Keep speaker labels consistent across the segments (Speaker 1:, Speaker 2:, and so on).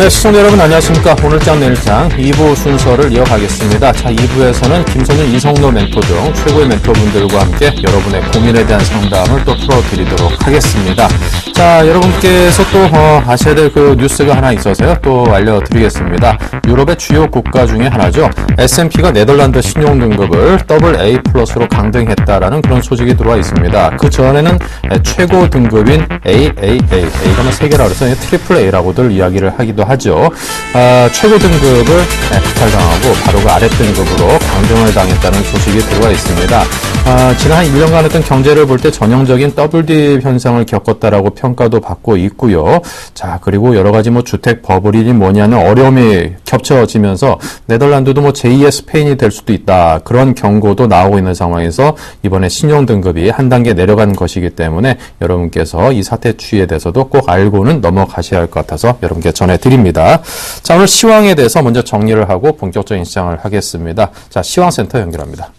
Speaker 1: 네, 시청자 여러분 안녕하십니까. 오늘장 내일장 2부 순서를 이어가겠습니다. 자, 2부에서는 김선윤, 이성로 멘토 등 최고의 멘토분들과 함께 여러분의 고민에 대한 상담을 또 풀어드리도록 하겠습니다. 자, 여러분께서 또 아셔야 될 그 뉴스가 하나 있어서요. 또 알려드리겠습니다. 유럽의 주요 국가 중에 하나죠. S&P가 네덜란드 신용등급을 AA+로 강등했다라는 그런 소식이 들어와 있습니다. 그 전에는 최고 등급인 A가 뭐 3개라 그래서 트리플 A라고들 이야기를 하기도 하죠. 최고 등급을 박탈당하고 바로 그 아래 등급으로 강등을 당했다는 소식이 들어와 있습니다. 지난 한 1년간 했던 경제를 볼 때 전형적인 더블 딥 현상을 겪었다라고 평가도 받고 있고요. 자, 그리고 여러 가지 뭐 주택 버블이니 뭐냐는 어려움이 겹쳐지면서 네덜란드도 뭐 제2의 스페인이 될 수도 있다. 그런 경고도 나오고 있는 상황에서 이번에 신용 등급이 한 단계 내려간 것이기 때문에 여러분께서 이 사태 추이에 대해서도 꼭 알고는 넘어가셔야 할 것 같아서 여러분께 전해드립니다. 자, 오늘 시황에 대해서 먼저 정리를 하고 본격적인 시장을 하겠습니다. 자, 시황센터 연결합니다.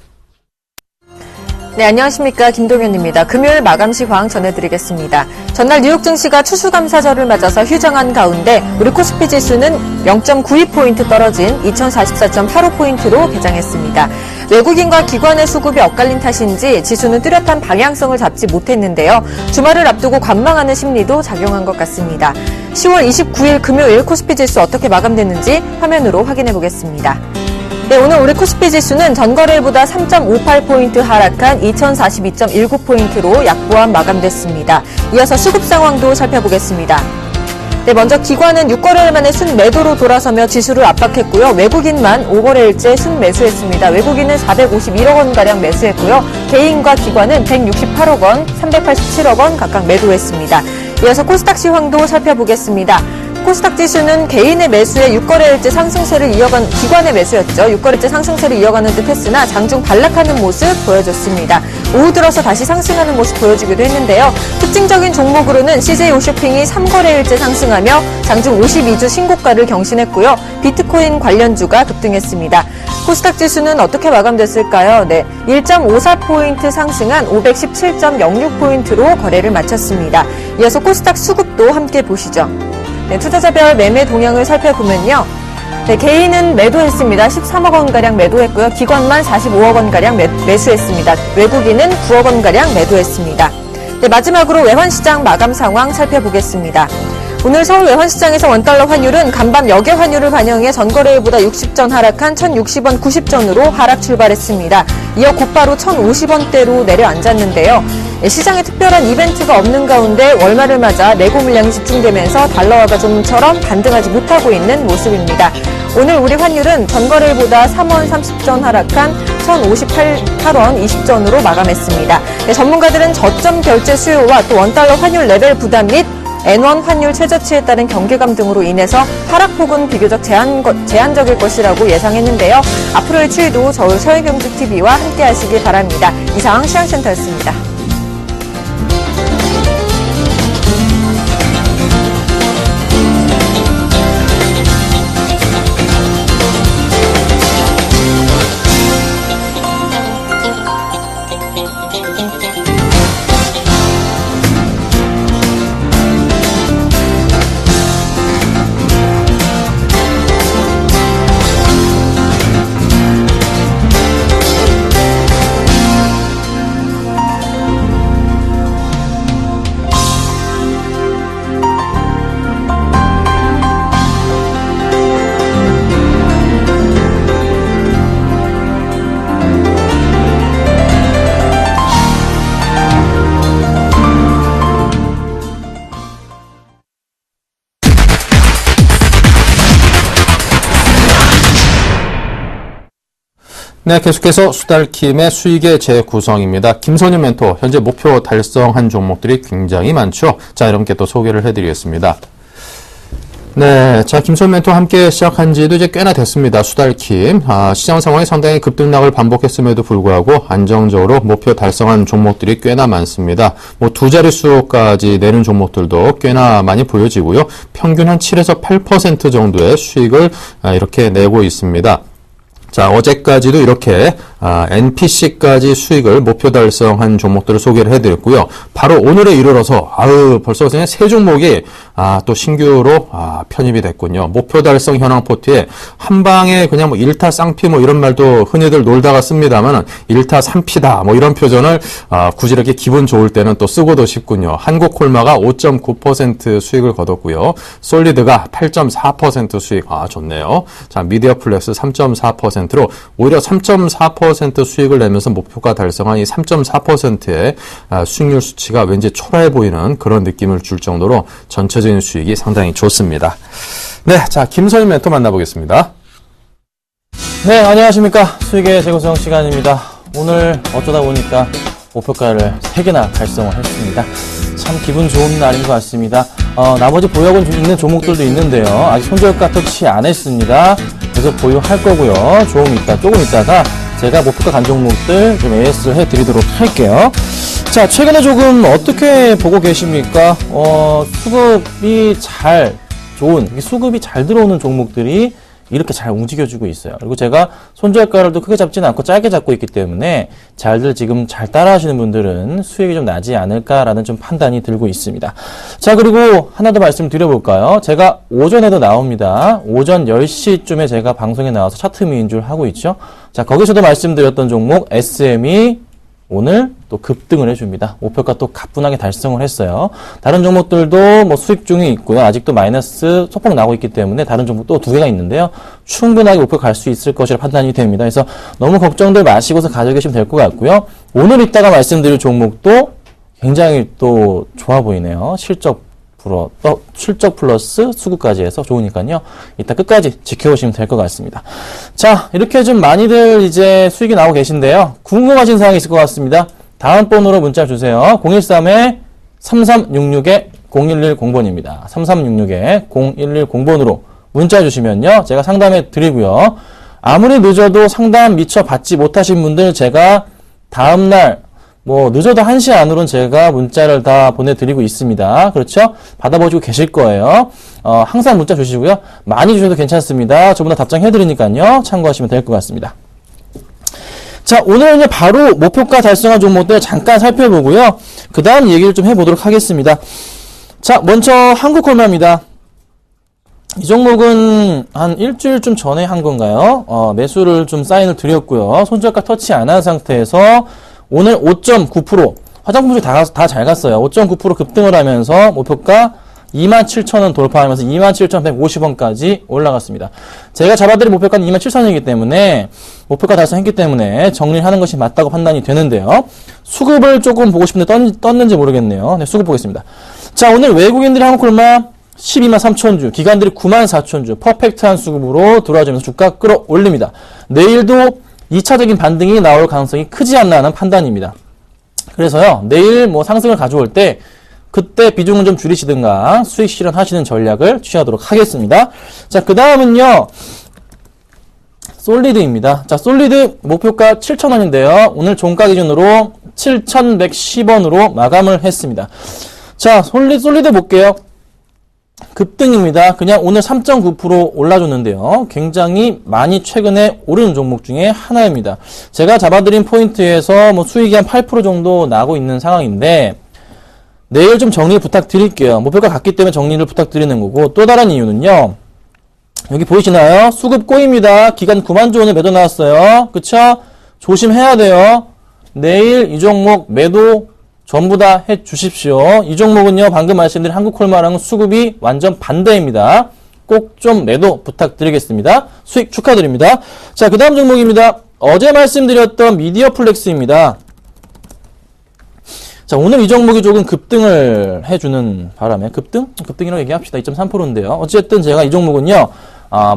Speaker 2: 네, 안녕하십니까. 김동현입니다. 금요일 마감 시황 전해드리겠습니다. 전날 뉴욕 증시가 추수감사절을 맞아서 휴정한 가운데 우리 코스피 지수는 0.92포인트 떨어진 2044.85포인트로 개장했습니다. 외국인과 기관의 수급이 엇갈린 탓인지 지수는 뚜렷한 방향성을 잡지 못했는데요. 주말을 앞두고 관망하는 심리도 작용한 것 같습니다. 10월 29일 금요일 코스피 지수 어떻게 마감됐는지 화면으로 확인해 보겠습니다. 네, 오늘 우리 코스피 지수는 전거래일보다 3.58포인트 하락한 2042.19포인트로 약보합 마감됐습니다. 이어서 수급 상황도 살펴보겠습니다. 네, 먼저 기관은 6거래일 만에 순매도로 돌아서며 지수를 압박했고요. 외국인만 5거래일째 순매수했습니다. 외국인은 451억 원가량 매수했고요. 개인과 기관은 168억 원, 387억 원 각각 매도했습니다. 이어서 코스닥 시황도 살펴보겠습니다. 코스닥 지수는 개인의 매수에 6거래일째 상승세를 이어간 기관의 매수였죠. 6거래일째 상승세를 이어가는 듯 했으나 장중 반락하는 모습 보여줬습니다. 오후 들어서 다시 상승하는 모습 보여주기도 했는데요. 특징적인 종목으로는 CJ 홈쇼핑이 3거래일째 상승하며 장중 52주 신고가를 경신했고요. 비트코인 관련주가 급등했습니다. 코스닥 지수는 어떻게 마감됐을까요? 네, 1.54포인트 상승한 517.06포인트로 거래를 마쳤습니다. 이어서 코스닥 수급도 함께 보시죠. 네, 투자자별 매매 동향을 살펴보면요. 네, 개인은 매도했습니다. 13억 원가량 매도했고요. 기관만 45억 원가량 매수했습니다. 외국인은 9억 원가량 매도했습니다. 네, 마지막으로 외환시장 마감 상황 살펴보겠습니다. 오늘 서울 외환시장에서 원달러 환율은 간밤 역외 환율을 반영해 전거래일보다 60전 하락한 1,060원 90전으로 하락 출발했습니다. 이어 곧바로 1,050원대로 내려앉았는데요. 시장에 특별한 이벤트가 없는 가운데 월말을 맞아 내고 물량이 집중되면서 달러화가 좀처럼 반등하지 못하고 있는 모습입니다. 오늘 우리 환율은 전거래일보다 3원 30전 하락한 1,058원 20전으로 마감했습니다. 네, 전문가들은 저점 결제 수요와 또 원달러 환율 레벨 부담 및 N1 환율 최저치에 따른 경계감 등으로 인해서 하락폭은 비교적 제한적일 것이라고 예상했는데요. 앞으로의 추이도 서울 서해경제TV와 함께 하시길 바랍니다. 이상 시황센터였습니다.
Speaker 1: 네, 계속해서 수달킴의 수익의 재구성입니다. 김선윤 멘토, 현재 목표 달성한 종목들이 굉장히 많죠. 자, 여러분께 또 소개를 해드리겠습니다. 네, 자, 김선윤 멘토와 함께 시작한 지도 이제 꽤나 됐습니다. 수달킴. 시장 상황이 상당히 급등락을 반복했음에도 불구하고 안정적으로 목표 달성한 종목들이 꽤나 많습니다. 뭐 두 자릿수까지 내는 종목들도 꽤나 많이 보여지고요. 평균 한 7에서 8% 정도의 수익을 이렇게 내고 있습니다. 자, 어제까지도 이렇게 NPC까지 수익을 목표 달성한 종목들을 소개를 해드렸고요. 바로 오늘에 이르러서 벌써 그냥 세 종목이 또 신규로 편입이 됐군요. 목표 달성 현황 포트에 한 방에 그냥 뭐 1타 쌍피 뭐 이런 말도 흔히들 놀다가 씁니다만 1타 3피다 뭐 이런 표현을 굳이 이렇게 기분 좋을 때는 또 쓰고도 싶군요. 한국콜마가 5.9% 수익을 거뒀고요. 솔리드가 8.4% 수익 좋네요. 자, 미디어플렉스 3.4%로 오히려 3.4% 수익을 내면서 목표가 달성한 이 3.4%의 수익률 수치가 왠지 초라해 보이는 그런 느낌을 줄 정도로 전체적인 수익이 상당히 좋습니다. 네, 자, 김서윤 멘토 만나보겠습니다.
Speaker 3: 네, 안녕하십니까. 수익의 재구성 시간입니다. 오늘 어쩌다 보니까 목표가를 3개나 달성을 했습니다. 참 기분 좋은 날인 것 같습니다. 나머지 보유하고 있는 종목들도 있는데요. 아직 손절가 터치 안 했습니다. 그래서 보유할 거고요. 조금 있다가 제가 목표가 간 종목들 좀 AS를 해드리도록 할게요. 자, 최근에 조금 어떻게 보고 계십니까? 수급이 수급이 잘 들어오는 종목들이 이렇게 잘 움직여주고 있어요. 그리고 제가 손절가를 또 크게 잡지는 않고 짧게 잡고 있기 때문에 지금 잘 따라하시는 분들은 수익이 좀 나지 않을까라는 좀 판단이 들고 있습니다. 자, 그리고 하나 더 말씀드려볼까요? 제가 오전에도 나옵니다. 오전 10시쯤에 제가 방송에 나와서 차트 미인줄 하고 있죠. 자, 거기서도 말씀드렸던 종목 SM이 오늘 또 급등을 해줍니다. 목표가 또 가뿐하게 달성을 했어요. 다른 종목들도 뭐 수익 중에 있고요. 아직도 마이너스 소폭 나고 있기 때문에 다른 종목 또 2개가 있는데요. 충분하게 목표 갈 수 있을 것이라 판단이 됩니다. 그래서 너무 걱정들 마시고서 가지고 계시면 될 것 같고요. 오늘 이따가 말씀드릴 종목도 굉장히 또 좋아 보이네요. 실적 플러스 수급까지 해서 좋으니까요. 이따 끝까지 지켜보시면 될 것 같습니다. 자, 이렇게 좀 많이들 이제 수익이 나오고 계신데요. 궁금하신 사항이 있을 것 같습니다. 다음 번호로 문자 주세요. 013-3366-0110번입니다. 3366-0110번으로 문자 주시면요. 제가 상담해 드리고요. 아무리 늦어도 상담 미처 받지 못하신 분들 제가 다음날 늦어도 1시 안으로는 제가 문자를 다 보내드리고 있습니다. 그렇죠? 받아보시고 계실 거예요. 항상 문자 주시고요. 많이 주셔도 괜찮습니다. 저보다 답장해드리니까요. 참고하시면 될 것 같습니다. 자, 오늘은요, 바로 목표가 달성한 종목들 잠깐 살펴보고요. 그 다음 얘기를 좀 해보도록 하겠습니다. 자, 먼저 한국콜마입니다. 이 종목은 한 일주일쯤 전에 한 건가요? 매수를 좀 사인을 드렸고요. 손절가 터치 안 한 상태에서 오늘 5.9% 화장품 다 잘 갔어요. 5.9% 급등을 하면서 목표가 27,000원 돌파하면서 27,150원까지 올라갔습니다. 제가 잡아드린 목표가는 27,000원이기 때문에 목표가 달성했기 때문에 정리를 하는 것이 맞다고 판단이 되는데요. 수급을 조금 보고 싶은데 떴는지 모르겠네요. 네, 수급 보겠습니다. 자, 오늘 외국인들이 한국콜마 12만 3천주, 기관들이 9만 4천주 퍼펙트한 수급으로 들어와주면서 주가 끌어올립니다. 내일도 2차적인 반등이 나올 가능성이 크지 않나 하는 판단입니다. 그래서요, 내일 상승을 가져올 때 그때 비중은 좀 줄이시든가 수익 실현하시는 전략을 취하도록 하겠습니다. 자, 그 다음은요, 솔리드입니다. 자, 솔리드 목표가 7,000원인데요. 오늘 종가 기준으로 7,110원으로 마감을 했습니다. 자, 솔리드 볼게요. 급등입니다. 그냥 오늘 3.9% 올라줬는데요. 굉장히 많이 최근에 오르는 종목 중에 하나입니다. 제가 잡아드린 포인트에서 수익이 한 8% 정도 나고 있는 상황인데 내일 좀 정리 부탁드릴게요. 목표가 같기 때문에 정리를 부탁드리는 거고 또 다른 이유는요. 여기 보이시나요? 수급 꼬입니다. 기간 9만조 원에 매도 나왔어요. 그쵸? 조심해야 돼요. 내일 이 종목 매도 전부 다 해 주십시오. 이 종목은요, 방금 말씀드린 한국콜마랑은 수급이 완전 반대입니다. 꼭 좀 매도 부탁드리겠습니다. 수익 축하드립니다. 자, 그 다음 종목입니다. 어제 말씀드렸던 미디어플렉스입니다. 자, 오늘 이 종목이 조금 급등을 해주는 바람에, 급등이라고 얘기합시다. 2.3%인데요. 어쨌든 제가 이 종목은요,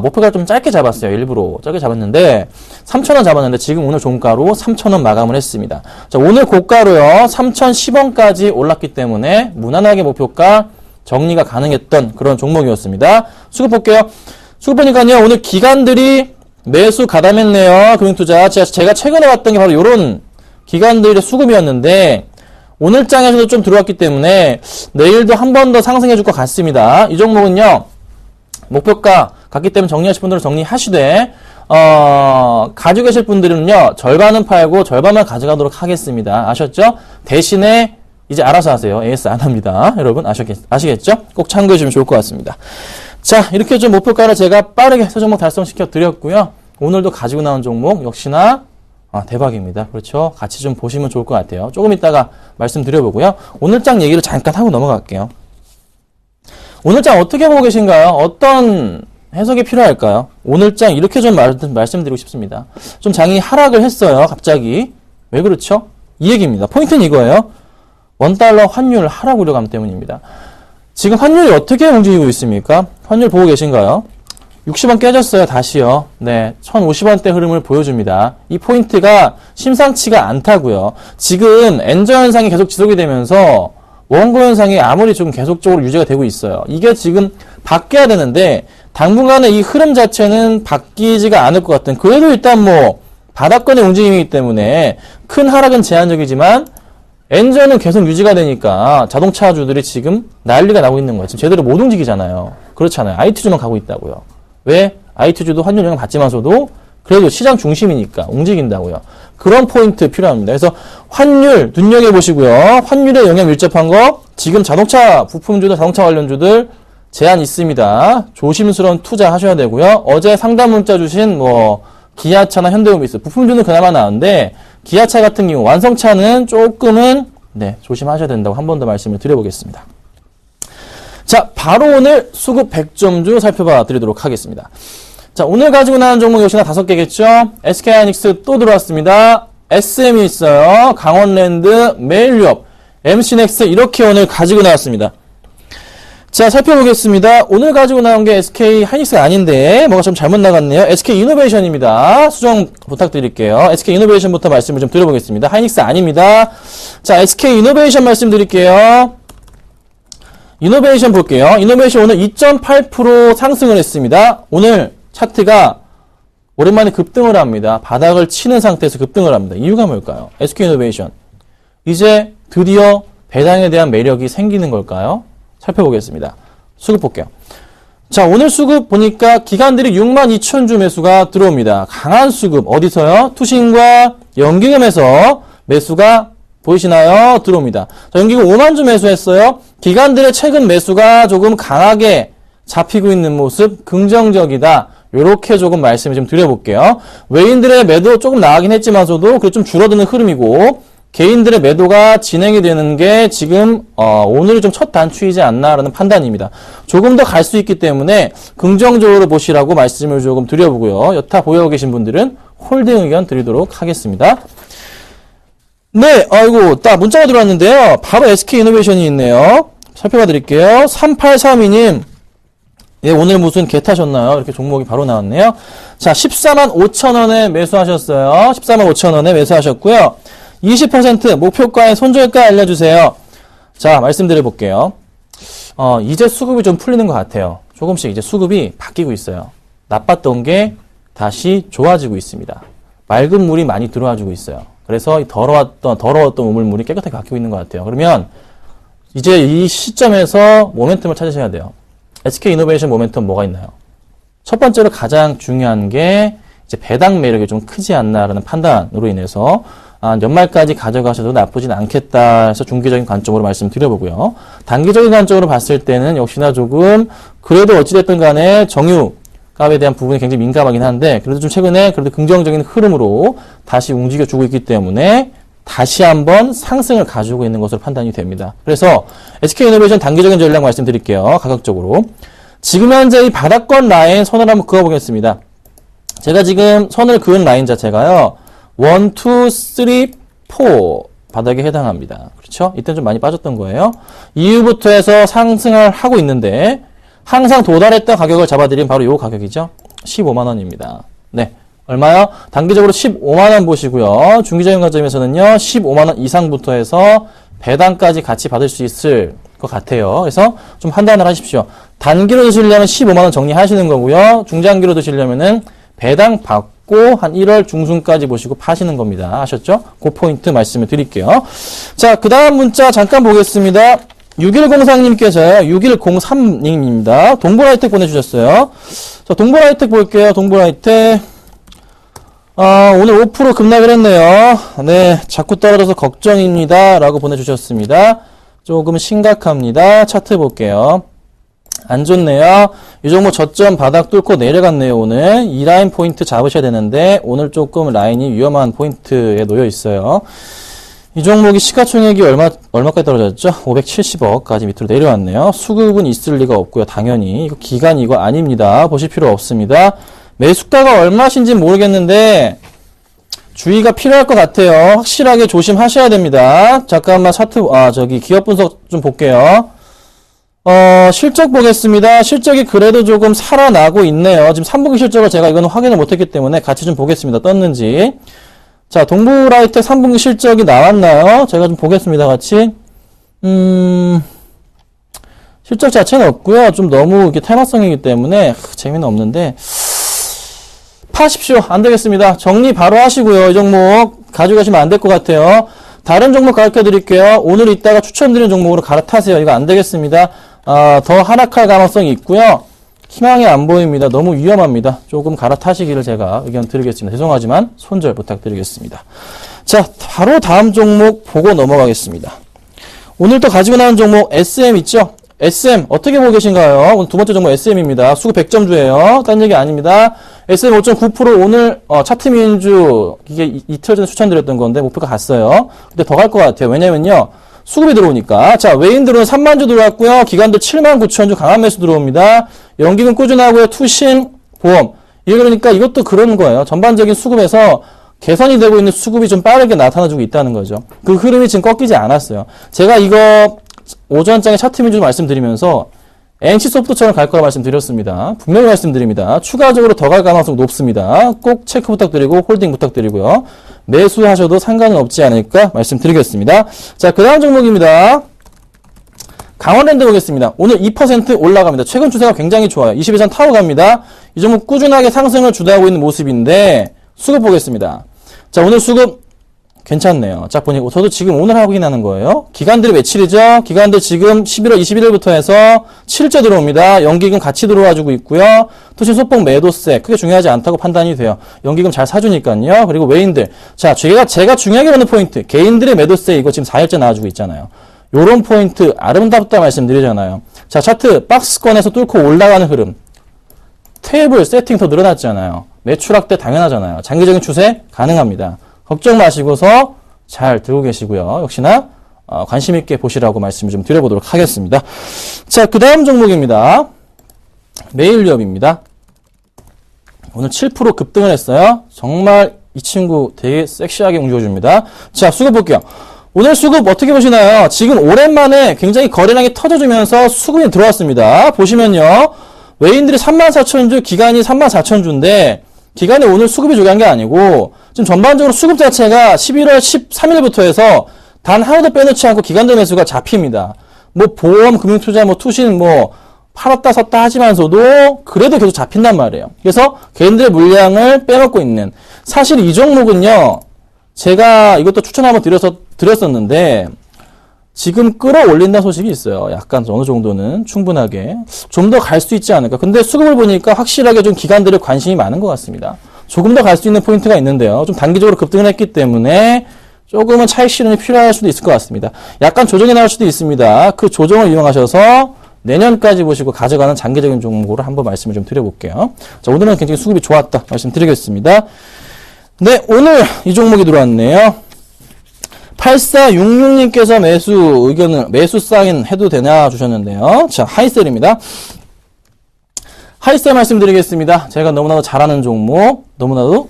Speaker 3: 목표가 좀 짧게 잡았어요. 일부러 짧게 잡았는데 3,000원 잡았는데 지금 오늘 종가로 3,000원 마감을 했습니다. 자, 오늘 고가로요 3,010원까지 올랐기 때문에 무난하게 목표가 정리가 가능했던 그런 종목이었습니다. 수급 볼게요. 수급 보니까요 오늘 기관들이 매수 가담했네요. 금융투자. 제가 최근에 봤던 게 바로 이런 기관들의 수급이었는데 오늘 장에서도 좀 들어왔기 때문에 내일도 한 번 더 상승해 줄 것 같습니다. 이 종목은요 목표가 같기 때문에 정리하실 분들은 정리하시되 가지고 계실 분들은요, 절반은 팔고 절반만 가져가도록 하겠습니다. 아셨죠? 대신에 이제 알아서 하세요. AS 안 합니다. 여러분 아시겠죠? 꼭 참고해 주시면 좋을 것 같습니다. 자, 이렇게 좀 목표가를 제가 빠르게 세 종목 달성시켜 드렸고요. 오늘도 가지고 나온 종목 역시나 대박입니다. 그렇죠? 같이 좀 보시면 좋을 것 같아요. 조금 이따가 말씀드려보고요. 오늘장 얘기를 잠깐 하고 넘어갈게요. 오늘장 어떻게 보고 계신가요? 어떤 해석이 필요할까요? 오늘장 이렇게 좀 말씀드리고 싶습니다. 좀 장이 하락을 했어요. 갑자기. 왜 그렇죠? 이 얘기입니다. 포인트는 이거예요. 원달러 환율 하락 우려감 때문입니다. 지금 환율이 어떻게 움직이고 있습니까? 환율 보고 계신가요? 60원 깨졌어요. 다시요. 네, 1050원대 흐름을 보여줍니다. 이 포인트가 심상치가 않다고요. 지금 엔저 현상이 계속 지속이 되면서 원고 현상이 아무리 좀 계속적으로 유지가 되고 있어요. 이게 지금 바뀌어야 되는데 당분간에 이 흐름 자체는 바뀌지가 않을 것 같은, 그래도 일단 뭐 바닥권의 움직임이기 때문에 큰 하락은 제한적이지만 엔저는 계속 유지가 되니까 자동차주들이 지금 난리가 나고 있는 거예요. 지금 제대로 못 움직이잖아요. 그렇잖아요. IT주만 가고 있다고요. 왜? IT주도 환율 영향 받지만서도 그래도 시장 중심이니까 움직인다고요. 그런 포인트 필요합니다. 그래서 환율 눈여겨보시고요. 환율에 영향 밀접한 거 지금 자동차 부품주들, 자동차 관련주들 제한 있습니다. 조심스러운 투자 하셔야 되고요. 어제 상담 문자 주신 기아차나 현대모비스 부품주는 그나마 나은데 기아차 같은 경우 완성차는 조금은 조심하셔야 된다고 한 번 더 말씀을 드려보겠습니다. 자, 바로 오늘 수급 100점주 살펴봐 드리도록 하겠습니다. 자, 오늘 가지고 나온 종목 역시나 5개겠죠? SK하이닉스 또 들어왔습니다. SM이 있어요. 강원랜드, 메일유업, MC넥스 이렇게 오늘 가지고 나왔습니다. 자, 살펴보겠습니다. 오늘 가지고 나온 게 SK하이닉스가 아닌데 뭐가 좀 잘못 나갔네요. SK이노베이션입니다. 수정 부탁드릴게요. SK이노베이션부터 말씀을 좀 드려보겠습니다. 하이닉스 아닙니다. 자, SK이노베이션 말씀드릴게요. 이노베이션 볼게요. 이노베이션 오늘 2.8% 상승을 했습니다. 오늘 차트가 오랜만에 급등을 합니다. 바닥을 치는 상태에서 급등을 합니다. 이유가 뭘까요? SK이노베이션. 이제 드디어 배당에 대한 매력이 생기는 걸까요? 살펴보겠습니다. 수급 볼게요. 자, 오늘 수급 보니까 기관들이 62,000주 매수가 들어옵니다. 강한 수급 어디서요? 투신과 연기금에서 매수가 보이시나요? 들어옵니다. 자, 연기금 5만주 매수했어요. 기관들의 최근 매수가 조금 강하게 잡히고 있는 모습 긍정적이다. 요렇게 조금 말씀을 좀 드려볼게요. 외인들의 매도 조금 나가긴 했지만서도 그게 좀 줄어드는 흐름이고 개인들의 매도가 진행이 되는 게 지금 오늘이 좀 첫 단추이지 않나라는 판단입니다. 조금 더 갈 수 있기 때문에 긍정적으로 보시라고 말씀을 조금 드려보고요. 여타 보유하고 계신 분들은 홀딩 의견 드리도록 하겠습니다. 네, 아이고, 딱 문자가 들어왔는데요. 바로 SK이노베이션이 있네요. 살펴봐 드릴게요. 3832님. 예, 오늘 무슨 개 타셨나요? 이렇게 종목이 바로 나왔네요. 자, 145,000원에 매수하셨어요. 145,000원에 매수하셨고요. 20% 목표가의 손절가 알려주세요. 자, 말씀드려 볼게요. 이제 수급이 좀 풀리는 것 같아요. 조금씩 이제 수급이 바뀌고 있어요. 나빴던 게 다시 좋아지고 있습니다. 맑은 물이 많이 들어와주고 있어요. 그래서 이 더러웠던 우물물이 깨끗하게 바뀌고 있는 것 같아요. 그러면 이제 이 시점에서 모멘텀을 찾으셔야 돼요. SK이노베이션 모멘텀 뭐가 있나요? 첫 번째로 가장 중요한 게 이제 배당 매력이 좀 크지 않나라는 판단으로 인해서 연말까지 가져가셔도 나쁘진 않겠다 해서 중기적인 관점으로 말씀드려보고요. 단기적인 관점으로 봤을 때는 역시나 조금 그래도 어찌됐든 간에 정유 값에 대한 부분이 굉장히 민감하긴 한데 그래도 좀 최근에 그래도 긍정적인 흐름으로 다시 움직여주고 있기 때문에 다시 한번 상승을 가지고 있는 것으로 판단이 됩니다. 그래서 SK이노베이션 단기적인 전략 말씀드릴게요. 가격적으로. 지금 현재 이 바닥권 라인 선을 한번 그어보겠습니다. 제가 지금 선을 그은 라인 자체가요. 1, 2, 3, 4 바닥에 해당합니다. 그렇죠? 이때는 좀 많이 빠졌던 거예요. 이후부터 해서 상승을 하고 있는데 항상 도달했던 가격을 잡아드린 바로 이 가격이죠. 15만원입니다. 네. 얼마요? 단기적으로 15만원 보시고요. 중기적인 관점에서는요. 15만원 이상부터 해서 배당까지 같이 받을 수 있을 것 같아요. 그래서 좀 판단을 하십시오. 단기로 드시려면 15만원 정리하시는 거고요. 중장기로 드시려면은 배당 받고 한 1월 중순까지 보시고 파시는 겁니다. 아셨죠? 그 포인트 말씀을 드릴게요. 자, 그 다음 문자 잠깐 보겠습니다. 6103님께서요. 6103님입니다. 동보라이텍 보내주셨어요. 자, 동보라이텍 볼게요. 동보라이텍. 오늘 5% 급락을 했네요. 네, 자꾸 떨어져서 걱정입니다. 라고 보내주셨습니다. 조금 심각합니다. 차트 볼게요. 안 좋네요. 이 종목 저점 바닥 뚫고 내려갔네요, 오늘. 이 라인 포인트 잡으셔야 되는데, 오늘 조금 라인이 위험한 포인트에 놓여 있어요. 이 종목이 시가총액이 얼마까지 떨어졌죠? 570억까지 밑으로 내려왔네요. 수급은 있을 리가 없고요, 당연히. 이거 기간 이거 아닙니다. 보실 필요 없습니다. 매수가가 얼마신지 모르겠는데, 주의가 필요할 것 같아요. 확실하게 조심하셔야 됩니다. 잠깐만 차트, 기업 분석 좀 볼게요. 실적 보겠습니다. 실적이 그래도 조금 살아나고 있네요. 지금 3분기 실적을 제가 이거는 확인을 못했기 때문에 같이 좀 보겠습니다. 떴는지. 자, 동부라이텍 3분기 실적이 나왔나요? 제가 좀 보겠습니다. 같이. 실적 자체는 없고요. 좀 너무 이렇게 테마성이기 때문에 재미는 없는데. 파십시오. 안 되겠습니다. 정리 바로 하시고요. 이 종목 가져가시면 안 될 것 같아요. 다른 종목 가르쳐 드릴게요. 오늘 이따가 추천드리는 종목으로 갈아타세요. 이거 안 되겠습니다. 더 하락할 가능성이 있고요. 희망이 안 보입니다. 너무 위험합니다. 조금 갈아타시기를 제가 의견 드리겠습니다. 죄송하지만 손절 부탁드리겠습니다. 자, 바로 다음 종목 보고 넘어가겠습니다. 오늘 또 가지고 나온 종목 SM 있죠? SM 어떻게 보고 계신가요? 오늘 두 번째 종목 SM입니다. 수급 100점주예요. 딴 얘기 아닙니다. SM 5.9% 오늘 차트 민주 이게 이틀 전에 추천드렸던 건데 목표가 갔어요. 근데 더 갈 것 같아요. 왜냐면요. 수급이 들어오니까. 자, 외인들은 3만 주 들어왔고요. 기관들 7만 9천 주 강한 매수 들어옵니다. 연기금 꾸준하고요. 투신, 보험. 이게 그러니까 이것도 그런 거예요. 전반적인 수급에서 개선이 되고 있는 수급이 좀 빠르게 나타나주고 있다는 거죠. 그 흐름이 지금 꺾이지 않았어요. 제가 이거 오전장에 차트 민주 말씀드리면서 NC소프트처럼 갈 거라 말씀드렸습니다. 분명히 말씀드립니다. 추가적으로 더 갈 가능성 높습니다. 꼭 체크 부탁드리고 홀딩 부탁드리고요. 매수하셔도 상관은 없지 않을까 말씀드리겠습니다. 자, 그 다음 종목입니다. 강원랜드 보겠습니다. 오늘 2% 올라갑니다. 최근 추세가 굉장히 좋아요. 20일선 타고 갑니다. 이 종목 꾸준하게 상승을 주도하고 있는 모습인데 수급 보겠습니다. 자, 오늘 수급 괜찮네요. 자, 보니까 저도 지금 오늘 확인하는 거예요. 기관들이 며칠이죠? 기관들 지금 11월 21일부터 해서 7일째 들어옵니다. 연기금 같이 들어와주고 있고요. 투신 소폭 매도세 크게 중요하지 않다고 판단이 돼요. 연기금 잘 사주니까요. 그리고 외인들. 자, 제가 중요하게 보는 포인트. 개인들의 매도세 이거 지금 4일째 나와주고 있잖아요. 요런 포인트 아름답다 말씀드리잖아요. 자, 차트 박스권에서 뚫고 올라가는 흐름. 테이블 세팅 더 늘어났잖아요. 매출 확대 당연하잖아요. 장기적인 추세 가능합니다. 걱정 마시고서 잘 들고 계시고요. 역시나 관심 있게 보시라고 말씀을 좀 드려보도록 하겠습니다. 자, 그 다음 종목입니다. 메일유업입니다. 오늘 7% 급등을 했어요. 정말 이 친구 되게 섹시하게 움직여줍니다. 자, 수급 볼게요. 오늘 수급 어떻게 보시나요? 지금 오랜만에 굉장히 거래량이 터져주면서 수급이 들어왔습니다. 보시면요. 외인들이 34,000주, 기간이 34,000주인데 기간이 오늘 수급이 조기한 게 아니고 지금 전반적으로 수급 자체가 11월 13일부터 해서 단 하나도 빼놓지 않고 기관들 매수가 잡힙니다. 뭐 보험, 금융투자, 뭐 투신, 뭐 팔았다 섰다 하지만서도 그래도 계속 잡힌단 말이에요. 그래서 개인들의 물량을 빼먹고 있는. 사실 이 종목은요. 제가 이것도 추천 한번 드렸었는데 지금 끌어올린다는 소식이 있어요. 약간 어느 정도는 충분하게. 좀 더 갈 수 있지 않을까. 근데 수급을 보니까 확실하게 좀 기관들의 관심이 많은 것 같습니다. 조금 더 갈 수 있는 포인트가 있는데요. 좀 단기적으로 급등을 했기 때문에 조금은 차익 실현이 필요할 수도 있을 것 같습니다. 약간 조정이 나올 수도 있습니다. 그 조정을 이용하셔서 내년까지 보시고 가져가는 장기적인 종목으로 한번 말씀을 좀 드려볼게요. 자, 오늘은 굉장히 수급이 좋았다 말씀드리겠습니다. 네, 오늘 이 종목이 들어왔네요. 8466님께서 매수 사인 해도 되냐 주셨는데요. 자, 하이셀입니다. 하이셀 말씀드리겠습니다. 제가 너무나도 잘하는 종목, 너무나도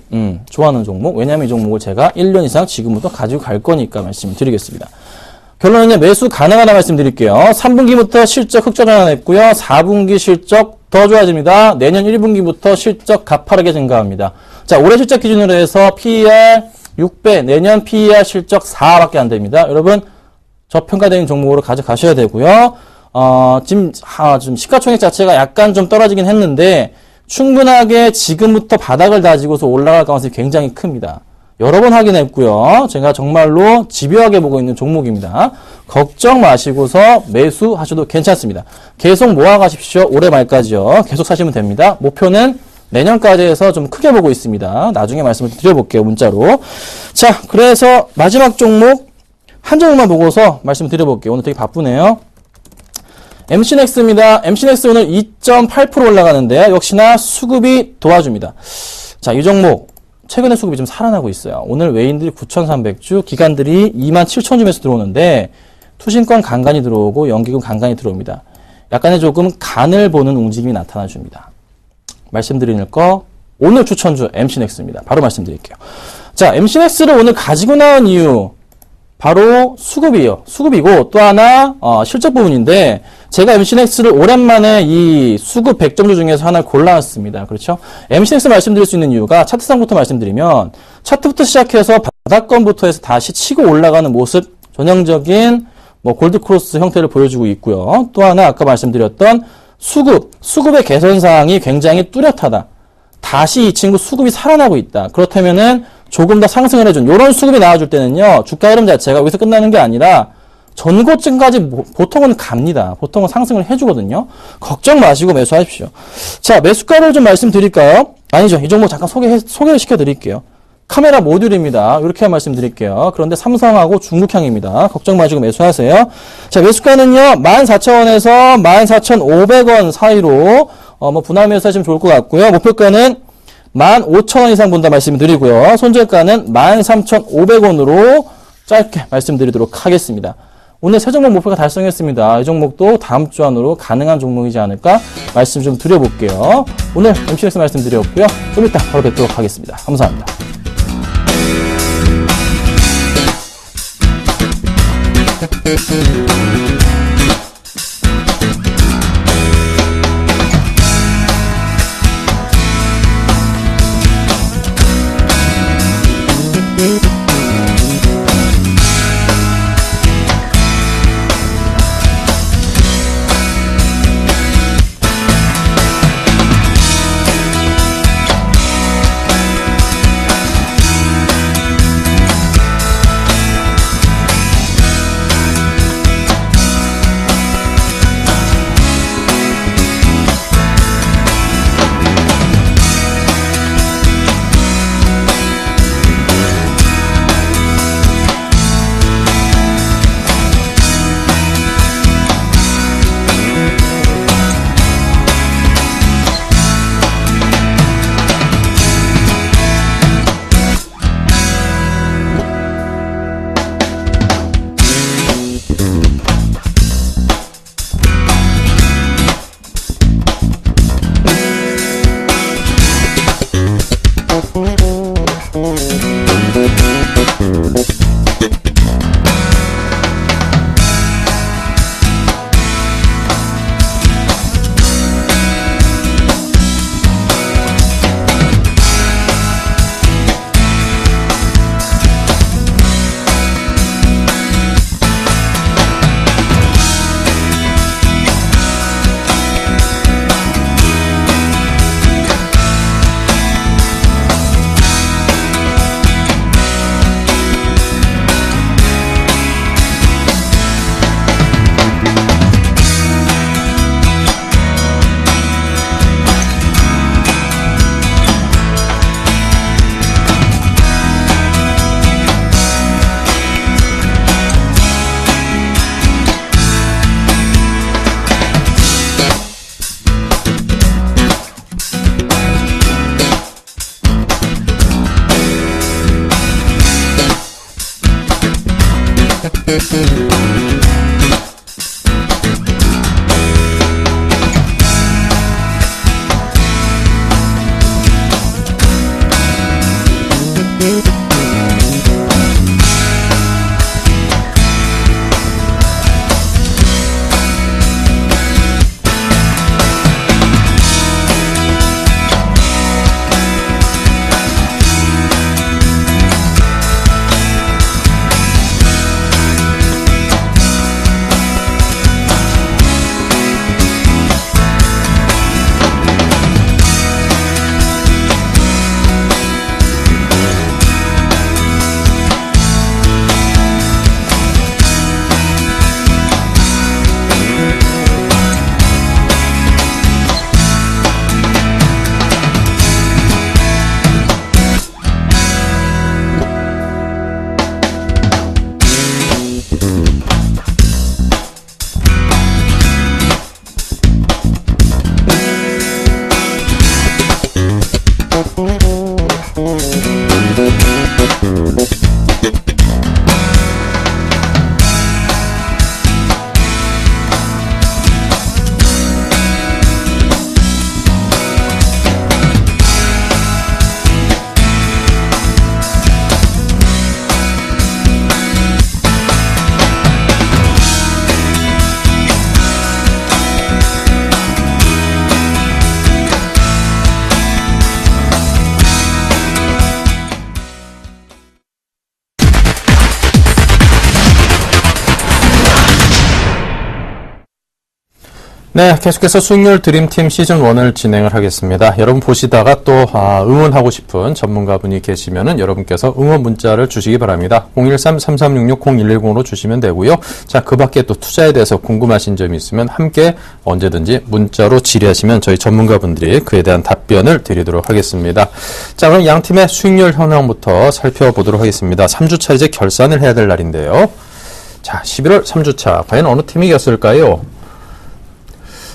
Speaker 3: 좋아하는 종목. 왜냐하면 이 종목을 제가 1년 이상 지금부터 가지고 갈 거니까 말씀드리겠습니다. 결론은요, 매수 가능하다 말씀드릴게요. 3분기부터 실적 흑자전환했고요. 4분기 실적 더 좋아집니다. 내년 1분기부터 실적 가파르게 증가합니다. 자, 올해 실적 기준으로 해서 PER 6배, 내년 PER 실적 4밖에 안 됩니다. 여러분, 저평가된 종목으로 가져가셔야 되고요. 지금 시가총액 자체가 약간 좀 떨어지긴 했는데, 충분하게 지금부터 바닥을 다지고서 올라갈 가능성이 굉장히 큽니다. 여러 번 확인했고요. 제가 정말로 집요하게 보고 있는 종목입니다. 걱정 마시고서 매수하셔도 괜찮습니다. 계속 모아가십시오. 올해 말까지요. 계속 사시면 됩니다. 목표는 내년까지 해서 좀 크게 보고 있습니다. 나중에 말씀을 드려볼게요, 문자로. 자, 그래서 마지막 종목, 한 종목만 보고서 말씀을 드려볼게요. 오늘 되게 바쁘네요. MC넥스입니다. MC넥스 오늘 2.8% 올라가는데요. 역시나 수급이 도와줍니다. 자, 이 종목 최근에 수급이 좀 살아나고 있어요. 오늘 외인들이 9,300주, 기관들이 27,000주에서 들어오는데 투신권 간간히 들어오고 연기금 간간히 들어옵니다. 약간의 조금 간을 보는 움직임이 나타나줍니다. 말씀드리는 거 오늘 추천주 MC넥스입니다. 바로 말씀드릴게요. 자, MC넥스를 오늘 가지고 나온 이유 바로 수급이에요. 수급이고 또 하나 실적 부분인데 제가 MC넥스를 오랜만에 이 수급 100점주 중에서 하나를 골라왔습니다. 그렇죠? MC넥스 말씀드릴 수 있는 이유가 차트상부터 말씀드리면 차트부터 시작해서 바닥권부터 해서 다시 치고 올라가는 모습, 전형적인 골드크로스 형태를 보여주고 있고요. 또 하나 아까 말씀드렸던 수급의 개선 사항이 굉장히 뚜렷하다. 다시 이 친구 수급이 살아나고 있다. 그렇다면은 조금 더 상승을 해준 이런 수급이 나와줄 때는요. 주가 흐름 자체가 여기서 끝나는 게 아니라 전고점까지 보통은 갑니다. 보통은 상승을 해주거든요. 걱정 마시고 매수하십시오. 자, 매수가를 좀 말씀드릴까요? 아니죠. 이 종목 잠깐 소개를 시켜드릴게요. 카메라 모듈입니다. 이렇게 말씀드릴게요. 그런데 삼성하고 중국향입니다. 걱정 마시고 매수하세요. 자, 매수가는요. 14,000원에서 14,500원 사이로 분할 매수하시면 좋을 것 같고요. 목표가는 15,000원 이상 본다 말씀드리고요. 손절가는 13,500원으로 짧게 말씀드리도록 하겠습니다. 오늘 세 종목 목표가 달성했습니다. 이 종목도 다음 주 안으로 가능한 종목이지 않을까 말씀 좀 드려볼게요. 오늘 MC넥스 말씀드렸고요. 좀 이따 바로 뵙도록 하겠습니다. 감사합니다.
Speaker 1: 네, 계속해서 수익률 드림팀 시즌 1을 진행을 하겠습니다. 여러분 보시다가 또 응원하고 싶은 전문가분이 계시면은 여러분께서 응원 문자를 주시기 바랍니다. 013-3366-0110으로 주시면 되고요. 자, 그 밖에 또 투자에 대해서 궁금하신 점이 있으면 함께 언제든지 문자로 질의하시면 저희 전문가분들이 그에 대한 답변을 드리도록 하겠습니다. 자, 그럼 양 팀의 수익률 현황부터 살펴보도록 하겠습니다. 3주차 이제 결산을 해야 될 날인데요. 자, 11월 3주차 과연 어느 팀이 이겼을까요?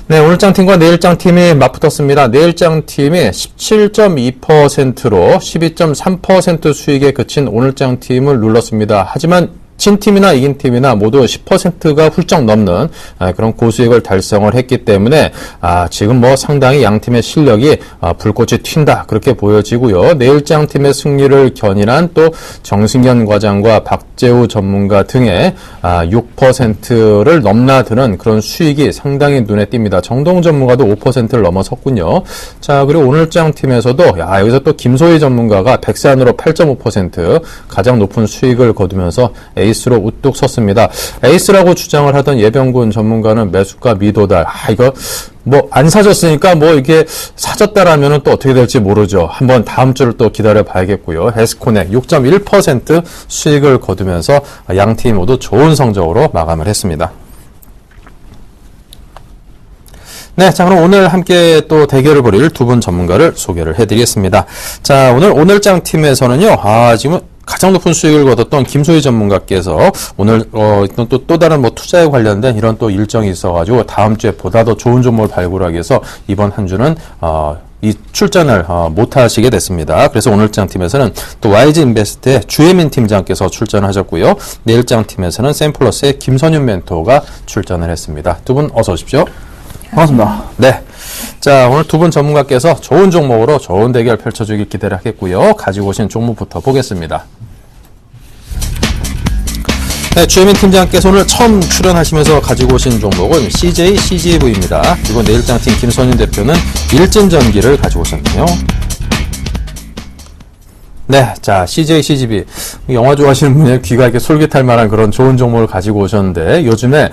Speaker 1: 네, 오늘장 팀과 내일장 팀이 맞붙었습니다. 내일장 팀이 17.2%로 12.3% 수익에 그친 오늘장 팀을 눌렀습니다. 하지만 진 팀이나 이긴 팀이나 모두 10%가 훌쩍 넘는 그런 고수익을 달성을 했기 때문에 지금 뭐 상당히 양 팀의 실력이 불꽃이 튄다 그렇게 보여지고요. 내일장 팀의 승리를 견인한 또 정승현 과장과 박재우 전문가 등의 6%를 넘나드는 그런 수익이 상당히 눈에 띕니다. 정동 전문가도 5%를 넘어섰군요. 자, 그리고 오늘장 팀에서도 여기서 또 김소희 전문가가 백산으로 8.5% 가장 높은 수익을 거두면서 에이스로 우뚝 섰습니다. 에이스라고 주장을 하던 예병군 전문가는 매수가 미도달. 이거 뭐 안 사줬으니까 뭐 이게 사줬다라면은 또 어떻게 될지 모르죠. 한번 다음 주를 또 기다려 봐야겠고요. 에스코넥 6.1% 수익을 거두면서 양 팀 모두 좋은 성적으로 마감을 했습니다. 네, 자, 그럼 오늘 함께 또 대결을 벌일 두 분 전문가를 소개를 해드리겠습니다. 자, 오늘장 팀에서는요, 지금 가장 높은 수익을 거뒀던 김소희 전문가께서 오늘 또 다른 뭐 투자에 관련된 이런 또 일정이 있어가지고 다음 주에 보다 더 좋은 종목을 발굴하기 위해서 이번 한 주는 이 출전을 못 하시게 됐습니다. 그래서 오늘장 팀에서는 또 YG 인베스트의 주혜민 팀장께서 출전하셨고요. 내일장 팀에서는 샘플러스의 김선윤 멘토가 출전을 했습니다. 두 분 어서 오십시오.
Speaker 3: 반갑습니다.
Speaker 1: 네. 자, 오늘 두 분 전문가께서 좋은 종목으로 좋은 대결 펼쳐주길 기대를 하겠고요. 가지고 오신 종목부터 보겠습니다. 네, 주혜민 팀장께서 오늘 처음 출연하시면서 가지고 오신 종목은 CJ CGV입니다. 그리고 내일장 팀 김선윤 대표는 일진전기를 가지고 오셨네요. 네, 자, CJ, CGV. 영화 좋아하시는 분이 귀가 이렇게 솔깃할 만한 그런 좋은 종목을 가지고 오셨는데, 요즘에,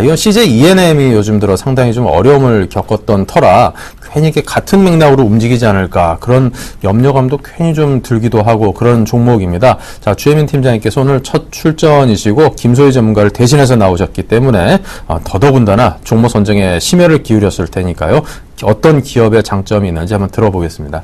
Speaker 1: 이건 CJ ENM이 요즘 들어 상당히 좀 어려움을 겪었던 터라, 괜히 이렇게 같은 맥락으로 움직이지 않을까, 그런 염려감도 괜히 좀 들기도 하고, 그런 종목입니다. 자, 주혜민 팀장님께서 오늘 첫 출전이시고, 김소희 전문가를 대신해서 나오셨기 때문에, 더더군다나 종목 선정에 심혈을 기울였을 테니까요. 어떤 기업의 장점이 있는지 한번 들어보겠습니다.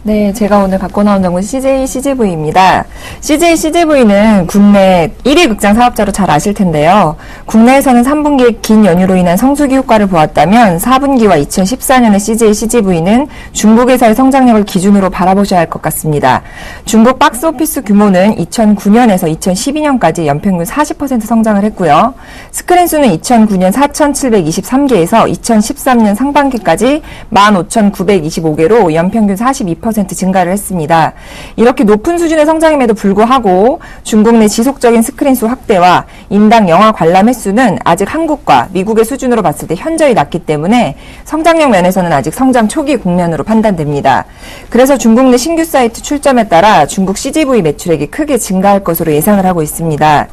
Speaker 4: 네, 제가 오늘 갖고 나온 종목은 CJ CGV입니다. CJ CGV는 국내 1위 극장 사업자로 잘 아실 텐데요. 국내에서는 3분기에 긴 연휴로 인한 성수기 효과를 보았다면 4분기와 2014년의 CJ CGV는 중국에서의 성장력을 기준으로 바라보셔야 할 것 같습니다. 중국 박스오피스 규모는 2009년에서 2012년까지 연평균 40% 성장을 했고요. 스크린 수는 2009년 4,723개에서 2013년 상반기까지 15,925개로 연평균 42% 증가를 했습니다. 이렇게 높은 수준의 성장임에도 불구하고 중국 내 지속적인 스크린 수 확대와 인당 영화 관람 횟수는 아직 한국과 미국의 수준으로 봤을 때 현저히 낮기 때문에 성장력 면에서는 아직 성장 초기 국면으로 판단됩니다. 그래서 중국 내 신규 사이트 출점에 따라 중국 CGV 매출액이 크게 증가할 것으로 예상을 하고 있습니다.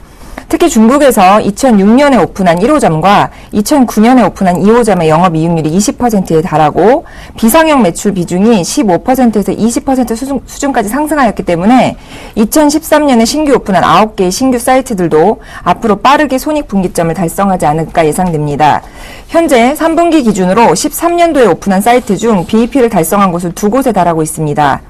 Speaker 4: 특히 중국에서 2006년에 오픈한 1호점과 2009년에 오픈한 2호점의 영업이익률이 20%에 달하고 비상형 매출 비중이 15%에서 20% 수준까지 상승하였기 때문에 2013년에 신규 오픈한 9개의 신규 사이트들도 앞으로 빠르게 손익분기점을 달성하지 않을까 예상됩니다. 현재 3분기 기준으로 13년도에 오픈한 사이트 중 BEP를 달성한 곳은 2곳에 달하고 있습니다.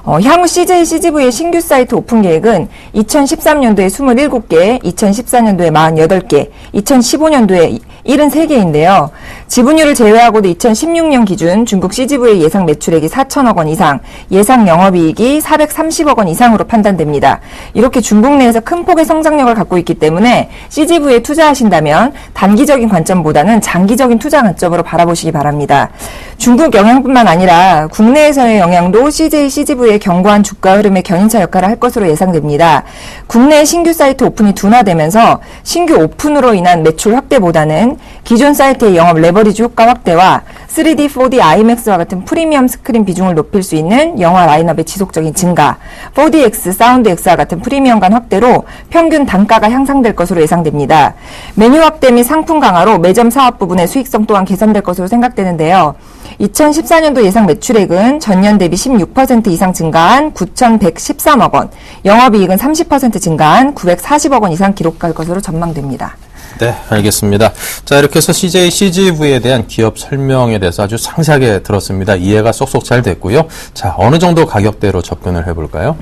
Speaker 4: 향후 CJ CGV의 신규 사이트 오픈 계획은 2013년도에 27개, 2014년도에 48개, 2015년도에 73개인데요. 지분율을 제외하고도 2016년 기준 중국 CGV의 예상 매출액이 4천억 원 이상, 예상 영업이익이 430억 원 이상으로 판단됩니다. 이렇게 중국 내에서 큰 폭의 성장력을 갖고 있기 때문에 CGV에 투자하신다면 단기적인 관점보다는 장기적인 투자 관점으로 바라보시기 바랍니다. 중국 영향뿐만 아니라 국내에서의 영향도 CJ CGV의 견고한 주가 흐름의 견인차 역할을 할 것으로 예상됩니다. 국내 신규 사이트 오픈이 둔화되면서 신규 오픈으로 인한 매출 확대보다는 이유는 기존 사이트의 영업 레버리지 효과 확대와 3D, 4D, IMAX와 같은 프리미엄 스크린 비중을 높일 수 있는 영화 라인업의 지속적인 증가, 4DX, 사운드X와 같은 프리미엄감 확대로 평균 단가가 향상될 것으로 예상됩니다. 메뉴 확대 및 상품 강화로 매점 사업 부분의 수익성 또한 개선될 것으로 생각되는데요. 2014년도 예상 매출액은 전년 대비 16% 이상 증가한 9,113억 원, 영업이익은 30% 증가한 940억 원 이상 기록할 것으로 전망됩니다.
Speaker 1: 네, 알겠습니다. 자, 이렇게 해서 CJ CGV에 대한 기업 설명에 대해서 아주 상세하게 들었습니다. 이해가 쏙쏙 잘 됐고요. 자, 어느 정도 가격대로 접근을 해볼까요?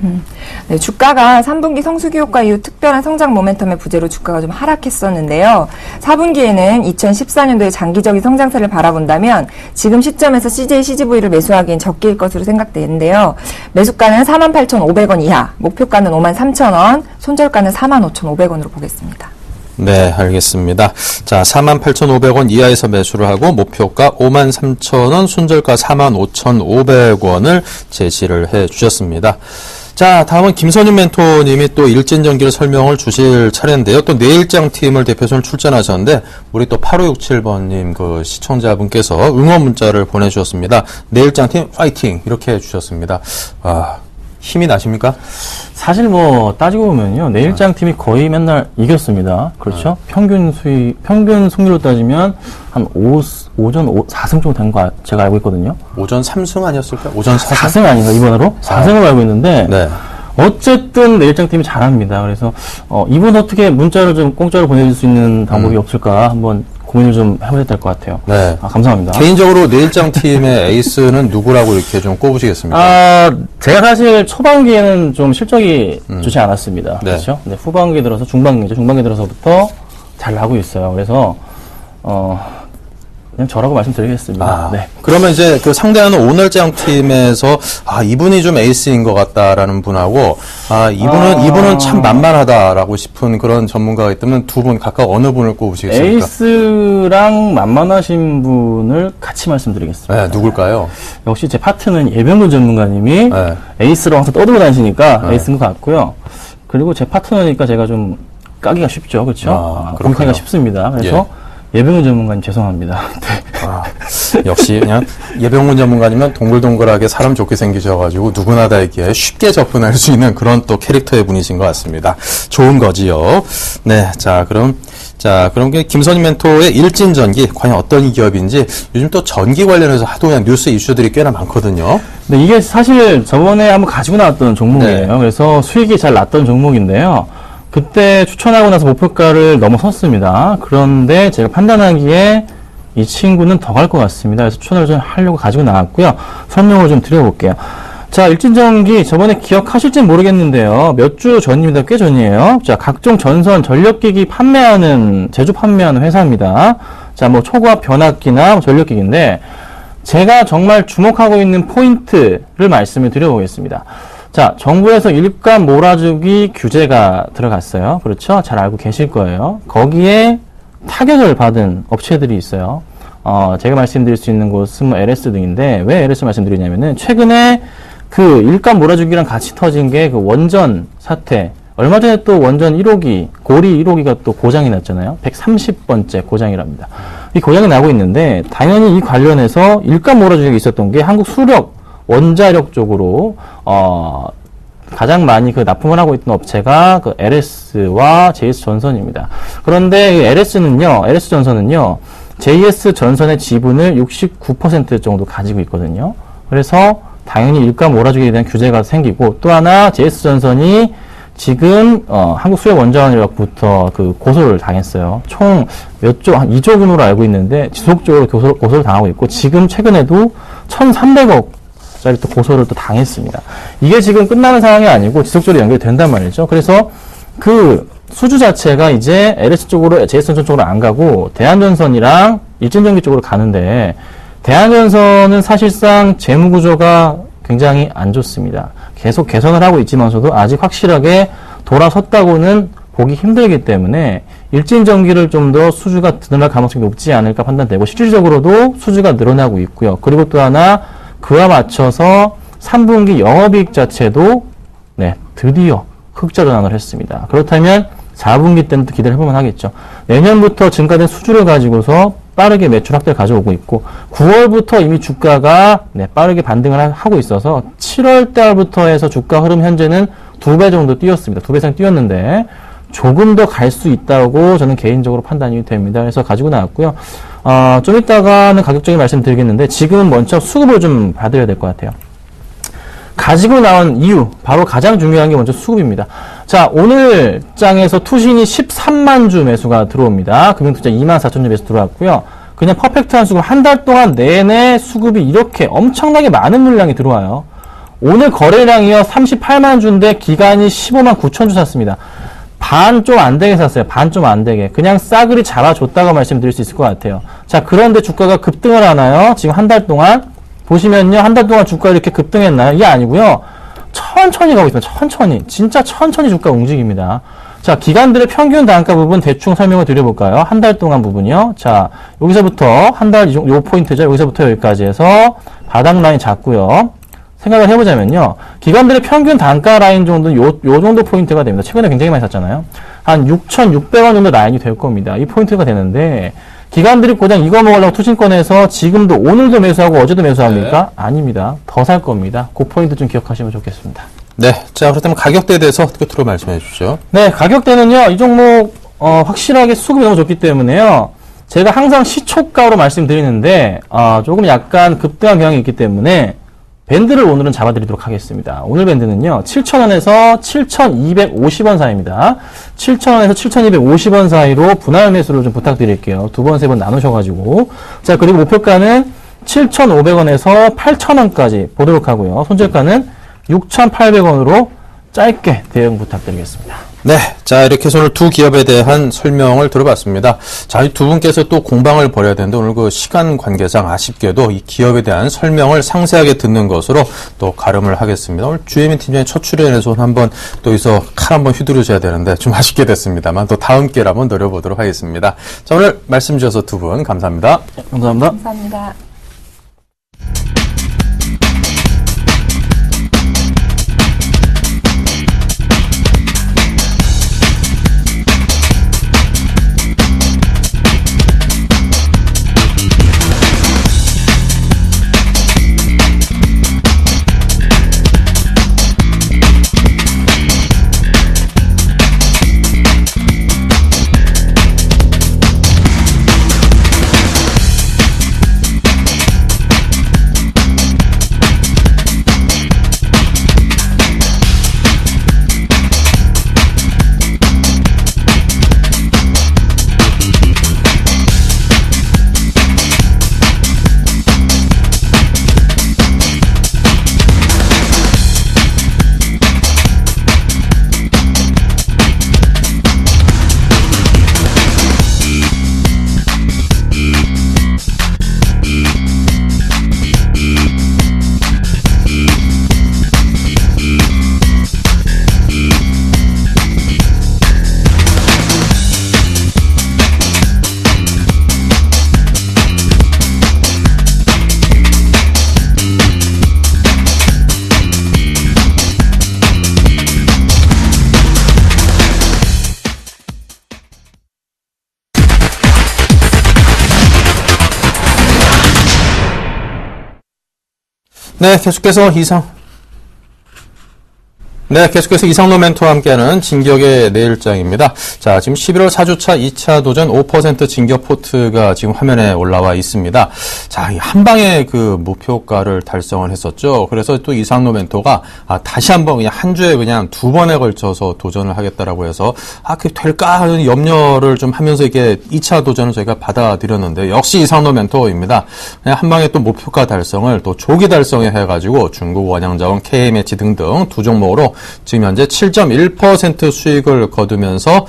Speaker 4: 네, 주가가 3분기 성수기 효과 이후 특별한 성장 모멘텀의 부재로 주가가 좀 하락했었는데요. 4분기에는 2014년도의 장기적인 성장세를 바라본다면 지금 시점에서 CJ CGV를 매수하기엔 적기일 것으로 생각되는데요. 매수가는 48,500원 이하, 목표가는 53,000원, 손절가는 45,500원으로 보겠습니다.
Speaker 1: 네, 알겠습니다. 자, 48,500원 이하에서 매수를 하고 목표가 53,000원, 손절가 45,500원을 제시를 해 주셨습니다. 자, 다음은 김선윤 멘토님이 또 일진전기를 설명을 주실 차례인데요. 또 내일장 팀을 대표선을 출전하셨는데 우리 또 8567번님 그 시청자분께서 응원 문자를 보내주셨습니다. 내일장 팀 파이팅 이렇게 해주셨습니다. 아, 힘이 나십니까?
Speaker 3: 사실 뭐 따지고 보면요. 내일장 팀이 거의 맨날 이겼습니다. 그렇죠? 평균 승률로 따지면 한 오전 4승 정도 된 거 제가 알고 있거든요.
Speaker 1: 오전 3승 아니었을까요? 오전 4승?
Speaker 3: 4승 아닌가 이번으로? 4승을 알고 있는데
Speaker 1: 네.
Speaker 3: 어쨌든 내일장 팀이 잘합니다. 그래서 이분 어떻게 문자를 좀 공짜로 보내줄 수 있는 방법이 없을까 한번 고민을 좀 해봐야 될 것 같아요.
Speaker 1: 네.
Speaker 3: 감사합니다.
Speaker 1: 개인적으로 내일장 팀의 에이스는 누구라고 이렇게 좀 꼽으시겠습니까?
Speaker 3: 제가 사실 초반기에는 좀 실적이 좋지 않았습니다.
Speaker 1: 네.
Speaker 3: 그렇죠? 네, 후반기에 들어서 중반기 들어서부터 잘 나고 있어요. 그래서 그냥 저라고 말씀드리겠습니다.
Speaker 1: 아,
Speaker 3: 네.
Speaker 1: 그러면 이제 그 상대하는 오늘장 팀에서 이분이 좀 에이스인 것 같다라는 분하고 이분은 참 만만하다라고 싶은 그런 전문가가 있다면 두 분 각각 어느 분을 꼽으시겠습니까?
Speaker 3: 에이스랑 만만하신 분을 같이 말씀드리겠습니다.
Speaker 1: 네, 누굴까요?
Speaker 3: 역시 제 파트는 예병근 전문가님이
Speaker 1: 네.
Speaker 3: 에이스로 항상 떠들고 다니시니까 에이스인 것 같고요. 그리고 제 파트너니까 제가 좀 까기가 쉽죠. 그렇죠? 공격하기가 쉽습니다. 그래서 예병근 전문가님 죄송합니다. 네.
Speaker 1: 역시 그냥 예병훈 전문가님은 동글동글하게 사람 좋게 생기셔가지고 누구나 다 이렇게 쉽게 접근할 수 있는 그런 또 캐릭터의 분이신 것 같습니다. 좋은 거지요. 네, 그럼 김선희 멘토의 일진전기 과연 어떤 기업인지 요즘 또 전기 관련해서 하도 그냥 뉴스 이슈들이 꽤나 많거든요.
Speaker 3: 네, 이게 사실 저번에 한번 가지고 나왔던 종목이에요.
Speaker 1: 네.
Speaker 3: 그래서 수익이 잘 났던 종목인데요. 그때 추천하고 나서 목표가를 넘어섰습니다. 그런데 제가 판단하기에 이 친구는 더 갈 것 같습니다. 그래서 추천을 좀 하려고 가지고 나왔고요. 설명을 좀 드려볼게요. 자, 일진전기 저번에 기억하실지 모르겠는데요. 몇 주 전입니다. 꽤 전이에요. 자, 각종 전선, 전력기기 제조 판매하는 회사입니다. 자, 뭐 초과 변압기나 전력기기인데 제가 정말 주목하고 있는 포인트를 말씀을 드려보겠습니다. 자, 정부에서 일감 몰아주기 규제가 들어갔어요. 그렇죠? 잘 알고 계실 거예요. 거기에 타격을 받은 업체들이 있어요. 제가 말씀드릴 수 있는 곳은 뭐 LS 등인데, 왜 LS 말씀드리냐면은, 최근에 그 일감 몰아주기랑 같이 터진 게 그 원전 사태, 얼마 전에 또 원전 1호기, 고리 1호기가 또 고장이 났잖아요. 130번째 고장이랍니다. 이 고장이 나고 있는데, 당연히 이 관련해서 일감 몰아주기가 있었던 게 한국 수력, 원자력 쪽으로 가장 많이 그 납품을 하고 있던 업체가 그 LS와 JS전선입니다. 그런데 이 LS전선은요, JS전선의 지분을 69% 정도 가지고 있거든요. 그래서 당연히 일감 몰아주기에 대한 규제가 생기고 또 하나 JS전선이 지금 한국수력원자력부터 그 고소를 당했어요. 총 몇 조, 한 2조 원으로 알고 있는데 지속적으로 고소를 당하고 있고 지금 최근에도 1,300억 짜리 또 고소를 또 당했습니다. 이게 지금 끝나는 상황이 아니고 지속적으로 연결된단 말이죠. 그래서 그 수주 자체가 이제 LS 쪽으로, JS전선 쪽으로 안 가고 대한전선이랑 일진전기 쪽으로 가는데 대한전선은 사실상 재무구조가 굉장히 안 좋습니다. 계속 개선을 하고 있지만서도 아직 확실하게 돌아섰다고는 보기 힘들기 때문에 일진전기를 좀 더 수주가 늘어날 가능성이 높지 않을까 판단되고 실질적으로도 수주가 늘어나고 있고요. 그리고 또 하나 그와 맞춰서 3분기 영업이익 자체도 드디어 흑자 전환을 했습니다. 그렇다면 4분기 때는 또 기대를 해보면 하겠죠. 내년부터 증가된 수주를 가지고서 빠르게 매출 확대를 가져오고 있고 9월부터 이미 주가가 빠르게 반등을 하고 있어서 7월 달부터 해서 주가 흐름 현재는 2배 정도 뛰었습니다. 2배 이상 뛰었는데 조금 더 갈 수 있다고 저는 개인적으로 판단이 됩니다. 그래서 가지고 나왔고요. 좀 이따가는 가격적인 말씀 드리겠는데 지금은 먼저 수급을 좀 받아야 될 것 같아요. 가지고 나온 이유, 바로 가장 중요한 게 먼저 수급입니다. 자, 오늘 장에서 투신이 13만 주 매수가 들어옵니다. 금융투자 24,000주 매수 들어왔고요. 그냥 퍼펙트한 수급, 한 달 동안 내내 수급이 이렇게 엄청나게 많은 물량이 들어와요. 오늘 거래량이요, 38만 주인데 기간이 15만 9천 주 샀습니다. 반 좀 안 되게 샀어요. 반 좀 안 되게. 그냥 싸그리 잡아줬다고 말씀드릴 수 있을 것 같아요. 자, 그런데 주가가 급등을 하나요? 지금 한 달 동안. 보시면요, 한 달 동안 주가 이렇게 급등했나요? 이게 아니고요. 천천히 가고 있습니다. 천천히. 진짜 천천히 주가 움직입니다. 자, 기관들의 평균 단가 부분 대충 설명을 드려볼까요? 한 달 동안 부분이요. 자, 여기서부터 한 달 요 포인트죠. 여기서부터 여기까지 해서 바닥 라인 잡고요. 생각을 해보자면요. 기관들의 평균 단가 라인 정도는 요 정도 포인트가 됩니다. 최근에 굉장히 많이 샀잖아요. 한 6,600원 정도 라인이 될 겁니다. 이 포인트가 되는데, 기관들이 그냥 이거 먹으려고 투신권에서 지금도 오늘도 매수하고 어제도 매수합니까? 네. 아닙니다. 더 살 겁니다. 그 포인트 좀 기억하시면 좋겠습니다.
Speaker 1: 네. 자, 그렇다면 가격대에 대해서 끝으로 말씀해 주시죠.
Speaker 3: 네, 가격대는요, 이 종목, 확실하게 수급이 너무 좋기 때문에요. 제가 항상 시초가로 말씀드리는데, 조금 약간 급등한 경향이 있기 때문에, 밴드를 오늘은 잡아드리도록 하겠습니다. 오늘 밴드는요, 7,000원에서 7,250원 사이입니다. 7,000원에서 7,250원 사이로 분할 매수를 좀 부탁드릴게요. 두 번, 세 번 나누셔가지고. 자, 그리고 목표가는 7,500원에서 8,000원까지 보도록 하고요. 손절가는 6,800원으로 짧게 대응 부탁드리겠습니다.
Speaker 1: 네. 자, 이렇게 해서 오늘 두 기업에 대한 설명을 들어봤습니다. 자, 이 두 분께서 또 공방을 벌여야 되는데 오늘 그 시간 관계상 아쉽게도 이 기업에 대한 설명을 상세하게 듣는 것으로 또 가름을 하겠습니다. 오늘 주혜민 팀장님 첫 출연해서 한번 또 여기서 칼 한번 휘두르셔야 되는데 좀 아쉽게 됐습니다만 또 다음 기회를 한번 노려보도록 하겠습니다. 자, 오늘 말씀 주셔서 두 분 감사합니다.
Speaker 3: 감사합니다.
Speaker 4: 감사합니다.
Speaker 1: 네, 계속해서 이상로 멘토와 함께하는 진격의 내일장입니다. 자, 지금 11월 4주차 2차 도전 5% 진격 포트가 지금 화면에 올라와 있습니다. 자, 한 방에 그 목표가를 달성을 했었죠. 그래서 또 이상로 멘토가 다시 한번 그냥 한 주에 그냥 두 번에 걸쳐서 도전을 하겠다라고 해서 그게 될까 하는 염려를 좀 하면서 이렇게 2차 도전을 저희가 받아들였는데 역시 이상로 멘토입니다. 그냥 한 방에 또 목표가 달성을 또 조기 달성해 가지고 중국 원양자원, KMH 등등 두 종목으로 지금 현재 7.1% 수익을 거두면서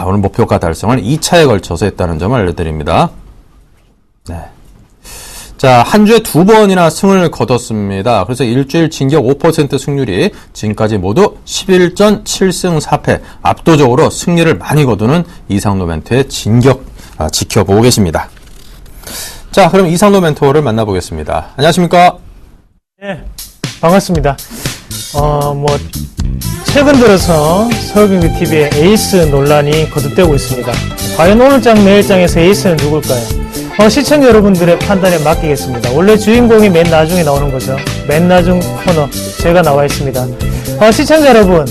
Speaker 1: 오늘 목표가 달성을 2차에 걸쳐서 했다는 점을 알려드립니다. 네. 자, 한 주에 두 번이나 승을 거뒀습니다. 그래서 일주일 진격 5% 승률이 지금까지 모두 11전 7승 4패 압도적으로 승리를 많이 거두는 이상로 멘토의 진격 지켜보고 계십니다. 자, 그럼 이상로 멘토를 만나보겠습니다. 안녕하십니까?
Speaker 5: 네, 반갑습니다. 최근 들어서 서울경제TV의 에이스 논란이 거듭되고 있습니다. 과연 오늘장 내일장에서 에이스는 누굴까요? 시청자 여러분들의 판단에 맡기겠습니다. 원래 주인공이 맨 나중에 나오는 거죠. 맨 나중 코너 제가 나와 있습니다. 시청자 여러분,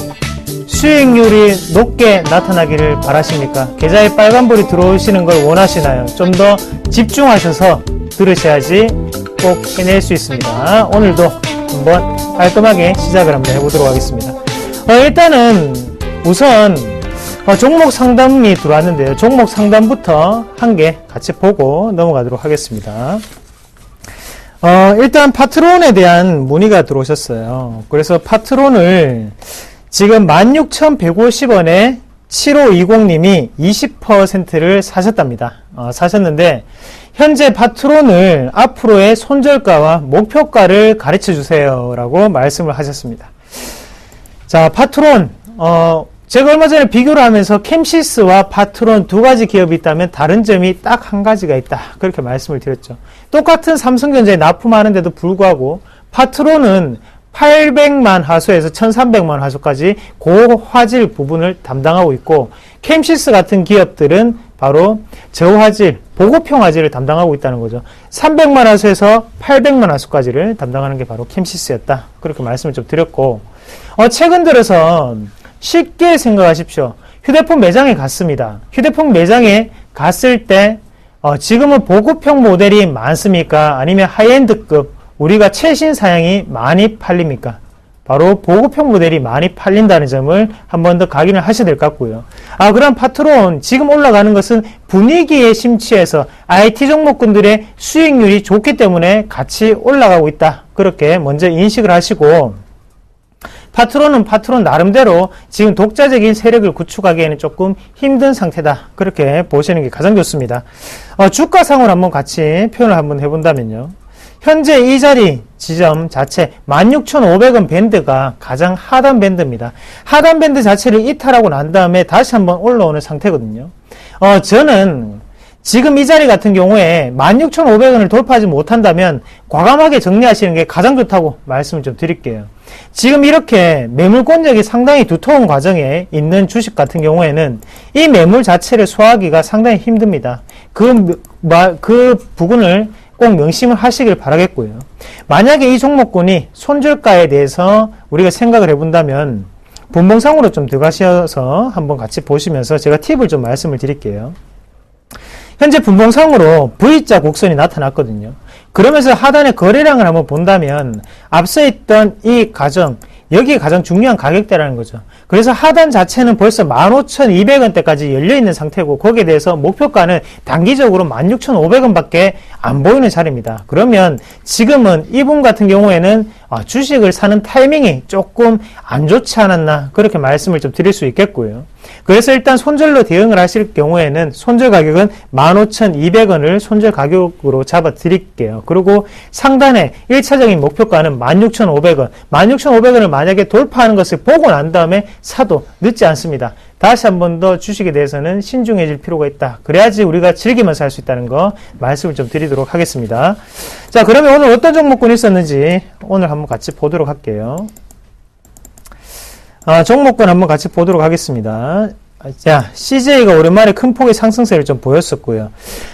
Speaker 5: 수익률이 높게 나타나기를 바라십니까? 계좌에 빨간불이 들어오시는 걸 원하시나요? 좀 더 집중하셔서 들으셔야지 꼭 해낼 수 있습니다. 오늘도 한번 깔끔하게 시작을 한번 해보도록 하겠습니다. 일단은 우선 종목 상담이 들어왔는데요. 종목 상담부터 한 개 같이 보고 넘어가도록 하겠습니다. 일단 파트론에 대한 문의가 들어오셨어요. 그래서 파트론을 지금 16,150원에 7520님이 20%를 사셨답니다. 사셨는데 현재 파트론을 앞으로의 손절가와 목표가를 가르쳐 주세요 라고 말씀을 하셨습니다. 자, 파트론 제가 얼마 전에 비교를 하면서 캠시스와 파트론 두 가지 기업이 있다면 다른 점이 딱 한 가지가 있다, 그렇게 말씀을 드렸죠. 똑같은 삼성전자에 납품하는데도 불구하고 파트론은 800만 화소에서 1300만 화소까지 고화질 부분을 담당하고 있고, 캠시스 같은 기업들은 바로 저화질, 보급형 화질을 담당하고 있다는 거죠. 300만 화소에서 800만 화소까지를 담당하는 게 바로 캠시스였다, 그렇게 말씀을 좀 드렸고, 최근 들어서 쉽게 생각하십시오. 휴대폰 매장에 갔습니다. 휴대폰 매장에 갔을 때 지금은 보급형 모델이 많습니까? 아니면 하이엔드급 우리가 최신 사양이 많이 팔립니까? 바로 보급형 모델이 많이 팔린다는 점을 한 번 더 각인을 하셔야 될 것 같고요. 그럼 파트론 지금 올라가는 것은 분위기에 심취해서 IT 종목군들의 수익률이 좋기 때문에 같이 올라가고 있다, 그렇게 먼저 인식을 하시고, 파트론은 파트론 나름대로 지금 독자적인 세력을 구축하기에는 조금 힘든 상태다, 그렇게 보시는 게 가장 좋습니다. 주가상으로 한번 같이 표현을 한번 해본다면요, 현재 이 자리 지점 자체 16,500원 밴드가 가장 하단 밴드입니다. 하단 밴드 자체를 이탈하고 난 다음에 다시 한번 올라오는 상태거든요. 저는 지금 이 자리 같은 경우에 16,500원을 돌파하지 못한다면 과감하게 정리하시는 게 가장 좋다고 말씀을 좀 드릴게요. 지금 이렇게 매물권역이 상당히 두터운 과정에 있는 주식 같은 경우에는 이 매물 자체를 소화하기가 상당히 힘듭니다. 그 부분을 꼭 명심을 하시길 바라겠고요. 만약에 이 종목군이 손절가에 대해서 우리가 생각을 해본다면 분봉상으로 좀 들어가셔서 한번 같이 보시면서 제가 팁을 좀 말씀을 드릴게요. 현재 분봉상으로 V자 곡선이 나타났거든요. 그러면서 하단의 거래량을 한번 본다면 앞서 있던 이 가정, 여기에 가장 중요한 가격대라는 거죠. 그래서 하단 자체는 벌써 15,200원대까지 열려있는 상태고, 거기에 대해서 목표가는 단기적으로 16,500원밖에 안 보이는 자리입니다. 그러면 지금은 이분 같은 경우에는 주식을 사는 타이밍이 조금 안 좋지 않았나, 그렇게 말씀을 좀 드릴 수 있겠고요. 그래서 일단 손절로 대응을 하실 경우에는 손절 가격은 15,200원을 손절 가격으로 잡아 드릴게요. 그리고 상단에 1차적인 목표가는 16,500원, 16,500원을 만약에 돌파하는 것을 보고 난 다음에 사도 늦지 않습니다. 다시 한 번 더 주식에 대해서는 신중해질 필요가 있다. 그래야지 우리가 즐기면서 할 수 있다는 거 말씀을 좀 드리도록 하겠습니다. 자, 그러면 오늘 어떤 종목군이 있었는지 오늘 한번 같이 보도록 할게요. 종목군 한번 같이 보도록 하겠습니다. 자, CJ가 오랜만에 큰 폭의 상승세를 좀 보였었고요.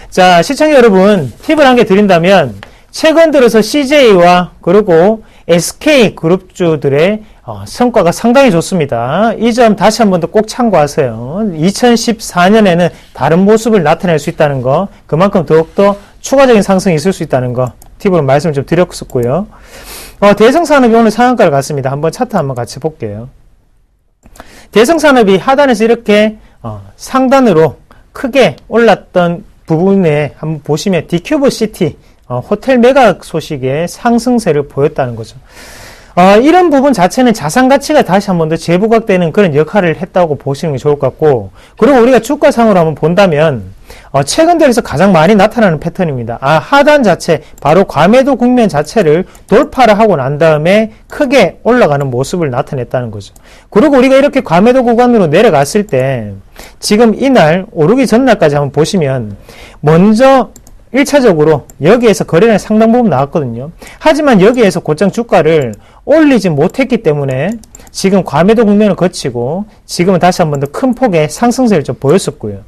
Speaker 5: 자, 시청자 여러분, 팁을 한 개 드린다면 최근 들어서 CJ와 그리고 SK 그룹주들의 성과가 상당히 좋습니다. 이 점 다시 한 번 더 꼭 참고하세요. 2014년에는 다른 모습을 나타낼 수 있다는 거, 그만큼 더욱더 추가적인 상승이 있을 수 있다는 거 팁으로 말씀을 좀 드렸었고요. 대성산업이 오늘 상한가를 갔습니다. 한번 차트 한번 같이 볼게요. 대성산업이 하단에서 이렇게 상단으로 크게 올랐던 부분에 한번 보시면 디큐브 시티 호텔 매각 소식에 상승세를 보였다는 거죠. 이런 부분 자체는 자산 가치가 다시 한 번 더 재부각되는 그런 역할을 했다고 보시는 게 좋을 것 같고, 그리고 우리가 주가상으로 한번 본다면 최근 들어서 가장 많이 나타나는 패턴입니다. 하단 자체, 바로 과매도 국면 자체를 돌파를 하고 난 다음에 크게 올라가는 모습을 나타냈다는 거죠. 그리고 우리가 이렇게 과매도 구간으로 내려갔을 때 지금 이날 오르기 전날까지 한번 보시면 먼저 1차적으로 여기에서 거래량이 상당 부분 나왔거든요. 하지만 여기에서 곧장 주가를 올리지 못했기 때문에 지금 과매도 국면을 거치고 지금은 다시 한 번 더 큰 폭의 상승세를 좀 보였었고요.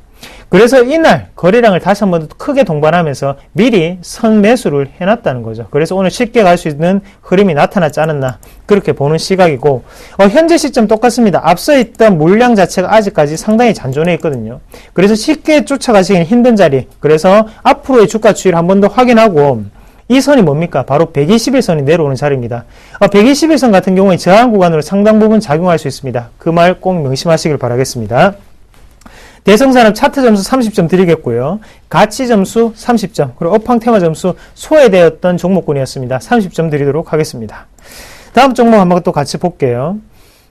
Speaker 5: 그래서 이날 거래량을 다시 한 번 더 크게 동반하면서 미리 선매수를 해놨다는 거죠. 그래서 오늘 쉽게 갈 수 있는 흐름이 나타나지 않았나 그렇게 보는 시각이고 현재 시점 똑같습니다. 앞서 있던 물량 자체가 아직까지 상당히 잔존해 있거든요. 그래서 쉽게 쫓아가시기는 힘든 자리, 그래서 앞으로의 주가 추이를 한 번 더 확인하고 이 선이 뭡니까? 바로 121선이 내려오는 자리입니다. 121선 같은 경우에 저항 구간으로 상당 부분 작용할 수 있습니다. 그 말 꼭 명심하시길 바라겠습니다. 대성산업 차트 점수 30점 드리겠고요. 가치 점수 30점, 그리고 업황 테마 점수 소외되었던 종목군이었습니다. 30점 드리도록 하겠습니다. 다음 종목 한번 또 같이 볼게요.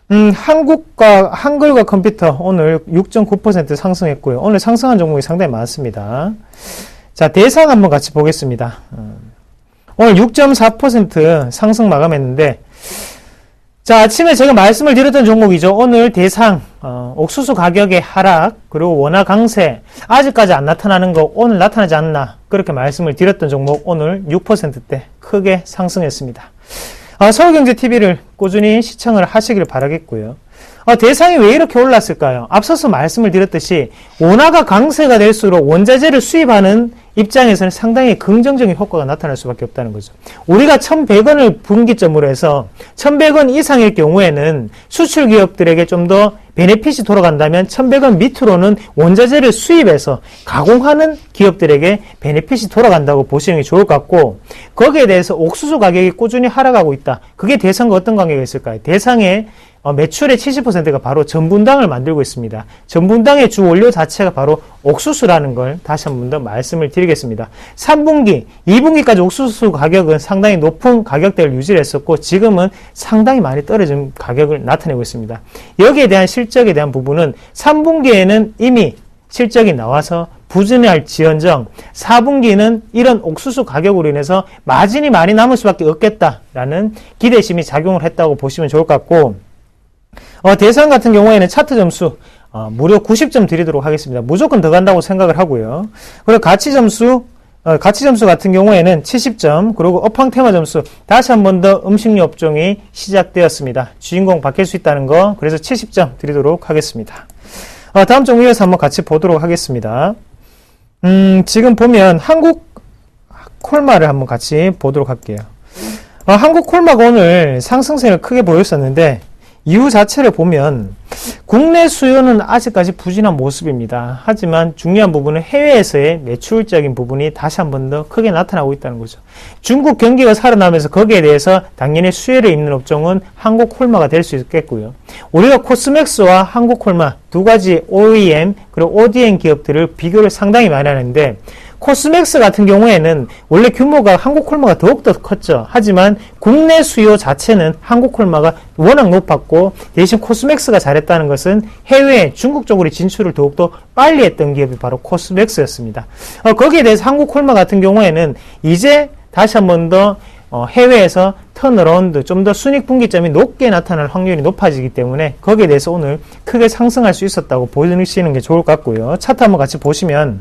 Speaker 5: 한글과 컴퓨터 오늘 6.9% 상승했고요. 오늘 상승한 종목이 상당히 많습니다. 자, 대상 한번 같이 보겠습니다. 오늘 6.4% 상승 마감했는데, 자, 아침에 제가 말씀을 드렸던 종목이죠. 오늘 대상, 옥수수 가격의 하락, 그리고 원화 강세, 아직까지 안 나타나는 거 오늘 나타나지 않나, 그렇게 말씀을 드렸던 종목 오늘 6%대 크게 상승했습니다. 서울경제TV를 꾸준히 시청을 하시길 바라겠고요. 대상이 왜 이렇게 올랐을까요? 앞서서 말씀을 드렸듯이 원화가 강세가 될수록 원자재를 수입하는 입장에서는 상당히 긍정적인 효과가 나타날 수밖에 없다는 거죠. 우리가 1,100원을 분기점으로 해서 1,100원 이상일 경우에는 수출 기업들에게 좀 더 베네핏이 돌아간다면 1,100원 밑으로는 원자재를 수입해서 가공하는 기업들에게 베네핏이 돌아간다고 보시는 게 좋을 것 같고, 거기에 대해서 옥수수 가격이 꾸준히 하락하고 있다. 그게 대상과 어떤 관계가 있을까요? 대상의 매출의 70%가 바로 전분당을 만들고 있습니다. 전분당의 주 원료 자체가 바로 옥수수라는 걸 다시 한 번 더 말씀을 드리겠습니다. 3분기, 2분기까지 옥수수 가격은 상당히 높은 가격대를 유지했었고 지금은 상당히 많이 떨어진 가격을 나타내고 있습니다. 여기에 대한 실적에 대한 부분은 3분기에는 이미 실적이 나와서 부진할 지연정 4분기는 이런 옥수수 가격으로 인해서 마진이 많이 남을 수밖에 없겠다라는 기대심이 작용을 했다고 보시면 좋을 것 같고, 대상 같은 경우에는 차트 점수 무려 90점 드리도록 하겠습니다. 무조건 더 간다고 생각을 하고요. 그리고 가치 점수 같은 경우에는 70점, 그리고 업황 테마 점수 다시 한 번 더 음식료 업종이 시작되었습니다. 주인공 바뀔 수 있다는 거, 그래서 70점 드리도록 하겠습니다. 다음 종목 이어서 한번 같이 보도록 하겠습니다. 지금 보면 한국 콜마를 한번 같이 보도록 할게요. 한국 콜마가 오늘 상승세를 크게 보였었는데 이유 자체를 보면 국내 수요는 아직까지 부진한 모습입니다. 하지만 중요한 부분은 해외에서의 매출적인 부분이 다시 한 번 더 크게 나타나고 있다는 거죠. 중국 경기가 살아나면서 거기에 대해서 당연히 수혜를 입는 업종은 한국 콜마가 될 수 있겠고요. 우리가 코스맥스와 한국 콜마 두 가지 OEM 그리고 ODM 기업들을 비교를 상당히 많이 하는데, 코스맥스 같은 경우에는 원래 규모가 한국 콜마가 더욱더 컸죠. 하지만 국내 수요 자체는 한국 콜마가 워낙 높았고, 대신 코스맥스가 잘했다는 것은 해외 중국 쪽으로 진출을 더욱더 빨리 했던 기업이 바로 코스맥스였습니다. 거기에 대해서 한국 콜마 같은 경우에는 이제 다시 한 번 더 해외에서 턴어라운드, 좀 더 순익 분기점이 높게 나타날 확률이 높아지기 때문에 거기에 대해서 오늘 크게 상승할 수 있었다고 보시는 게 좋을 것 같고요. 차트 한번 같이 보시면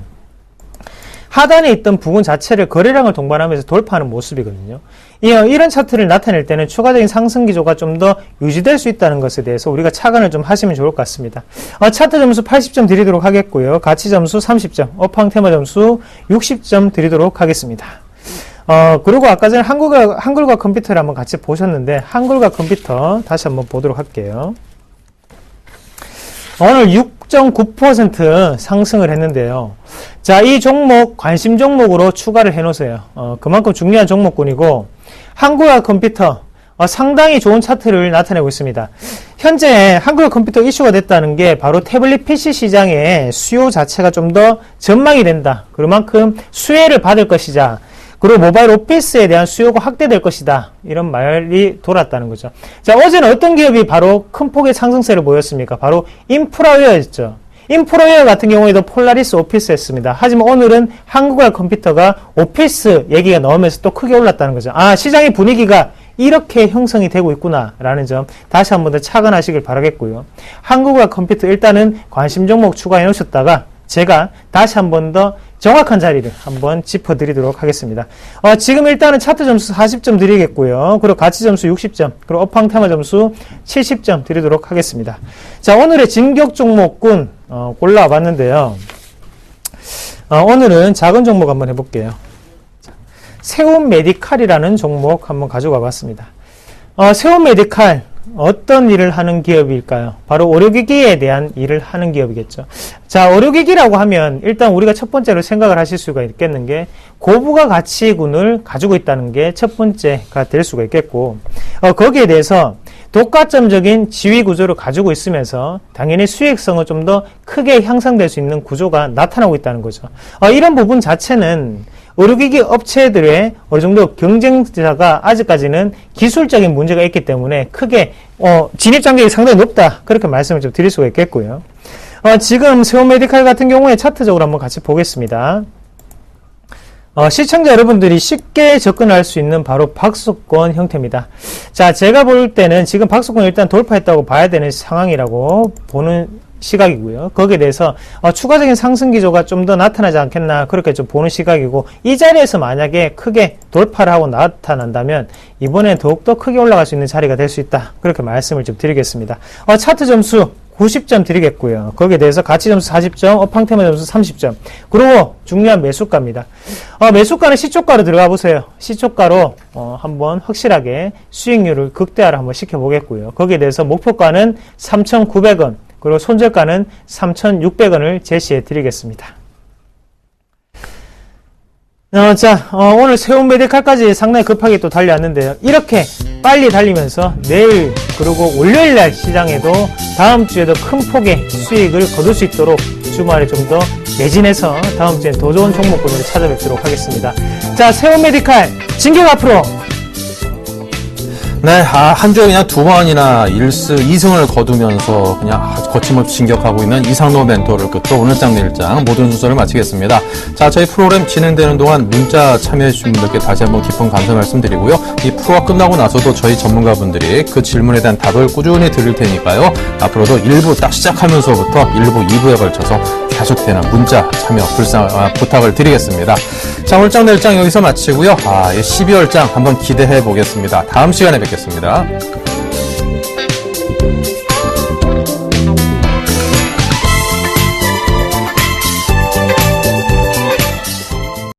Speaker 5: 하단에 있던 부분 자체를 거래량을 동반하면서 돌파하는 모습이거든요. 이런 차트를 나타낼 때는 추가적인 상승 기조가 좀 더 유지될 수 있다는 것에 대해서 우리가 착안을 좀 하시면 좋을 것 같습니다. 차트 점수 80점 드리도록 하겠고요. 가치 점수 30점, 업황 테마 점수 60점 드리도록 하겠습니다. 그리고 아까 전에 한글과 컴퓨터를 한번 같이 보셨는데, 한글과 컴퓨터 다시 한번 보도록 할게요. 오늘 6.9% 상승을 했는데요. 자, 이 종목 관심 종목으로 추가를 해 놓으세요. 그만큼 중요한 종목군이고, 한국과 컴퓨터 상당히 좋은 차트를 나타내고 있습니다. 현재 한국과 컴퓨터 이슈가 됐다는 게 바로 태블릿 PC 시장의 수요 자체가 좀 더 전망이 된다. 그만큼 수혜를 받을 것이자, 그리고 모바일 오피스에 대한 수요가 확대될 것이다. 이런 말이 돌았다는 거죠. 자, 어제는 어떤 기업이 바로 큰 폭의 상승세를 보였습니까? 바로 인프라웨어였죠. 인프라웨어 같은 경우에도 폴라리스 오피스였습니다. 하지만 오늘은 한국과 컴퓨터가 오피스 얘기가 나오면서 또 크게 올랐다는 거죠. 시장의 분위기가 이렇게 형성이 되고 있구나 라는 점 다시 한 번 더 착안하시길 바라겠고요. 한국과 컴퓨터 일단은 관심 종목 추가해 놓으셨다가 제가 다시 한 번 더 정확한 자리를 한번 짚어드리도록 하겠습니다. 지금 일단은 차트 점수 40점 드리겠고요. 그리고 가치 점수 60점, 그리고 업황 테마 점수 70점 드리도록 하겠습니다. 자, 오늘의 진격 종목군 골라와 봤는데요. 오늘은 작은 종목 한번 해볼게요. 세움 메디칼이라는 종목 한번 가져와 봤습니다. 세움 메디칼 어떤 일을 하는 기업일까요? 바로 의료기기에 대한 일을 하는 기업이겠죠. 자, 의료기기라고 하면 일단 우리가 첫 번째로 생각을 하실 수가 있겠는 게 고부가 가치군을 가지고 있다는 게 첫 번째가 될 수가 있겠고, 거기에 대해서 독과점적인 지위 구조를 가지고 있으면서 당연히 수익성은 좀 더 크게 향상될 수 있는 구조가 나타나고 있다는 거죠. 이런 부분 자체는 의료기기 업체들의 어느 정도 경쟁자가 아직까지는 기술적인 문제가 있기 때문에 크게 진입장벽이 상당히 높다, 그렇게 말씀을 좀 드릴 수가 있겠고요. 지금 세움 메디칼 같은 경우에 차트적으로 한번 같이 보겠습니다. 시청자 여러분들이 쉽게 접근할 수 있는 바로 박스권 형태입니다. 자, 제가 볼 때는 지금 박스권 일단 돌파했다고 봐야 되는 상황이라고 보는 시각이고요. 거기에 대해서 추가적인 상승 기조가 좀 더 나타나지 않겠나, 그렇게 좀 보는 시각이고, 이 자리에서 만약에 크게 돌파를 하고 나타난다면 이번에 더욱더 크게 올라갈 수 있는 자리가 될 수 있다, 그렇게 말씀을 좀 드리겠습니다. 차트 점수 90점 드리겠고요. 거기에 대해서 가치 점수 40점, 업황 테마 점수 30점. 그리고 중요한 매수가입니다. 매수가는 시초가로 들어가 보세요. 시초가로 한번 확실하게 수익률을 극대화를 한번 시켜보겠고요. 거기에 대해서 목표가는 3,900원, 그리고 손절가는 3,600원을 제시해 드리겠습니다. 오늘 세움 메디칼까지 상당히 급하게 또 달려왔는데요. 이렇게 빨리 달리면서 내일 그리고 월요일날 시장에도 다음 주에도 큰 폭의 수익을 거둘 수 있도록 주말에 좀 더 매진해서 다음 주엔 더 좋은 종목군으로 찾아뵙도록 하겠습니다. 자, 세움 메디칼 진격 앞으로.
Speaker 1: 네, 한 주에 그냥 2번이나 2승을 거두면서 그냥 거침없이 진격하고 있는 이상로 멘토를 끝으로 오늘 장 내일 장 모든 순서를 마치겠습니다. 자, 저희 프로그램 진행되는 동안 문자 참여해주신 분들께 다시 한번 깊은 감사 말씀드리고요. 이 프로가 끝나고 나서도 저희 전문가분들이 그 질문에 대한 답을 꾸준히 드릴 테니까요. 앞으로도 1부 딱 시작하면서부터 1부, 2부에 걸쳐서 계속되는 문자 참여 부탁을 드리겠습니다. 자, 오늘 장 내일 장 여기서 마치고요. 12월 장 한번 기대해 보겠습니다. 다음 시간에 뵙겠습니다.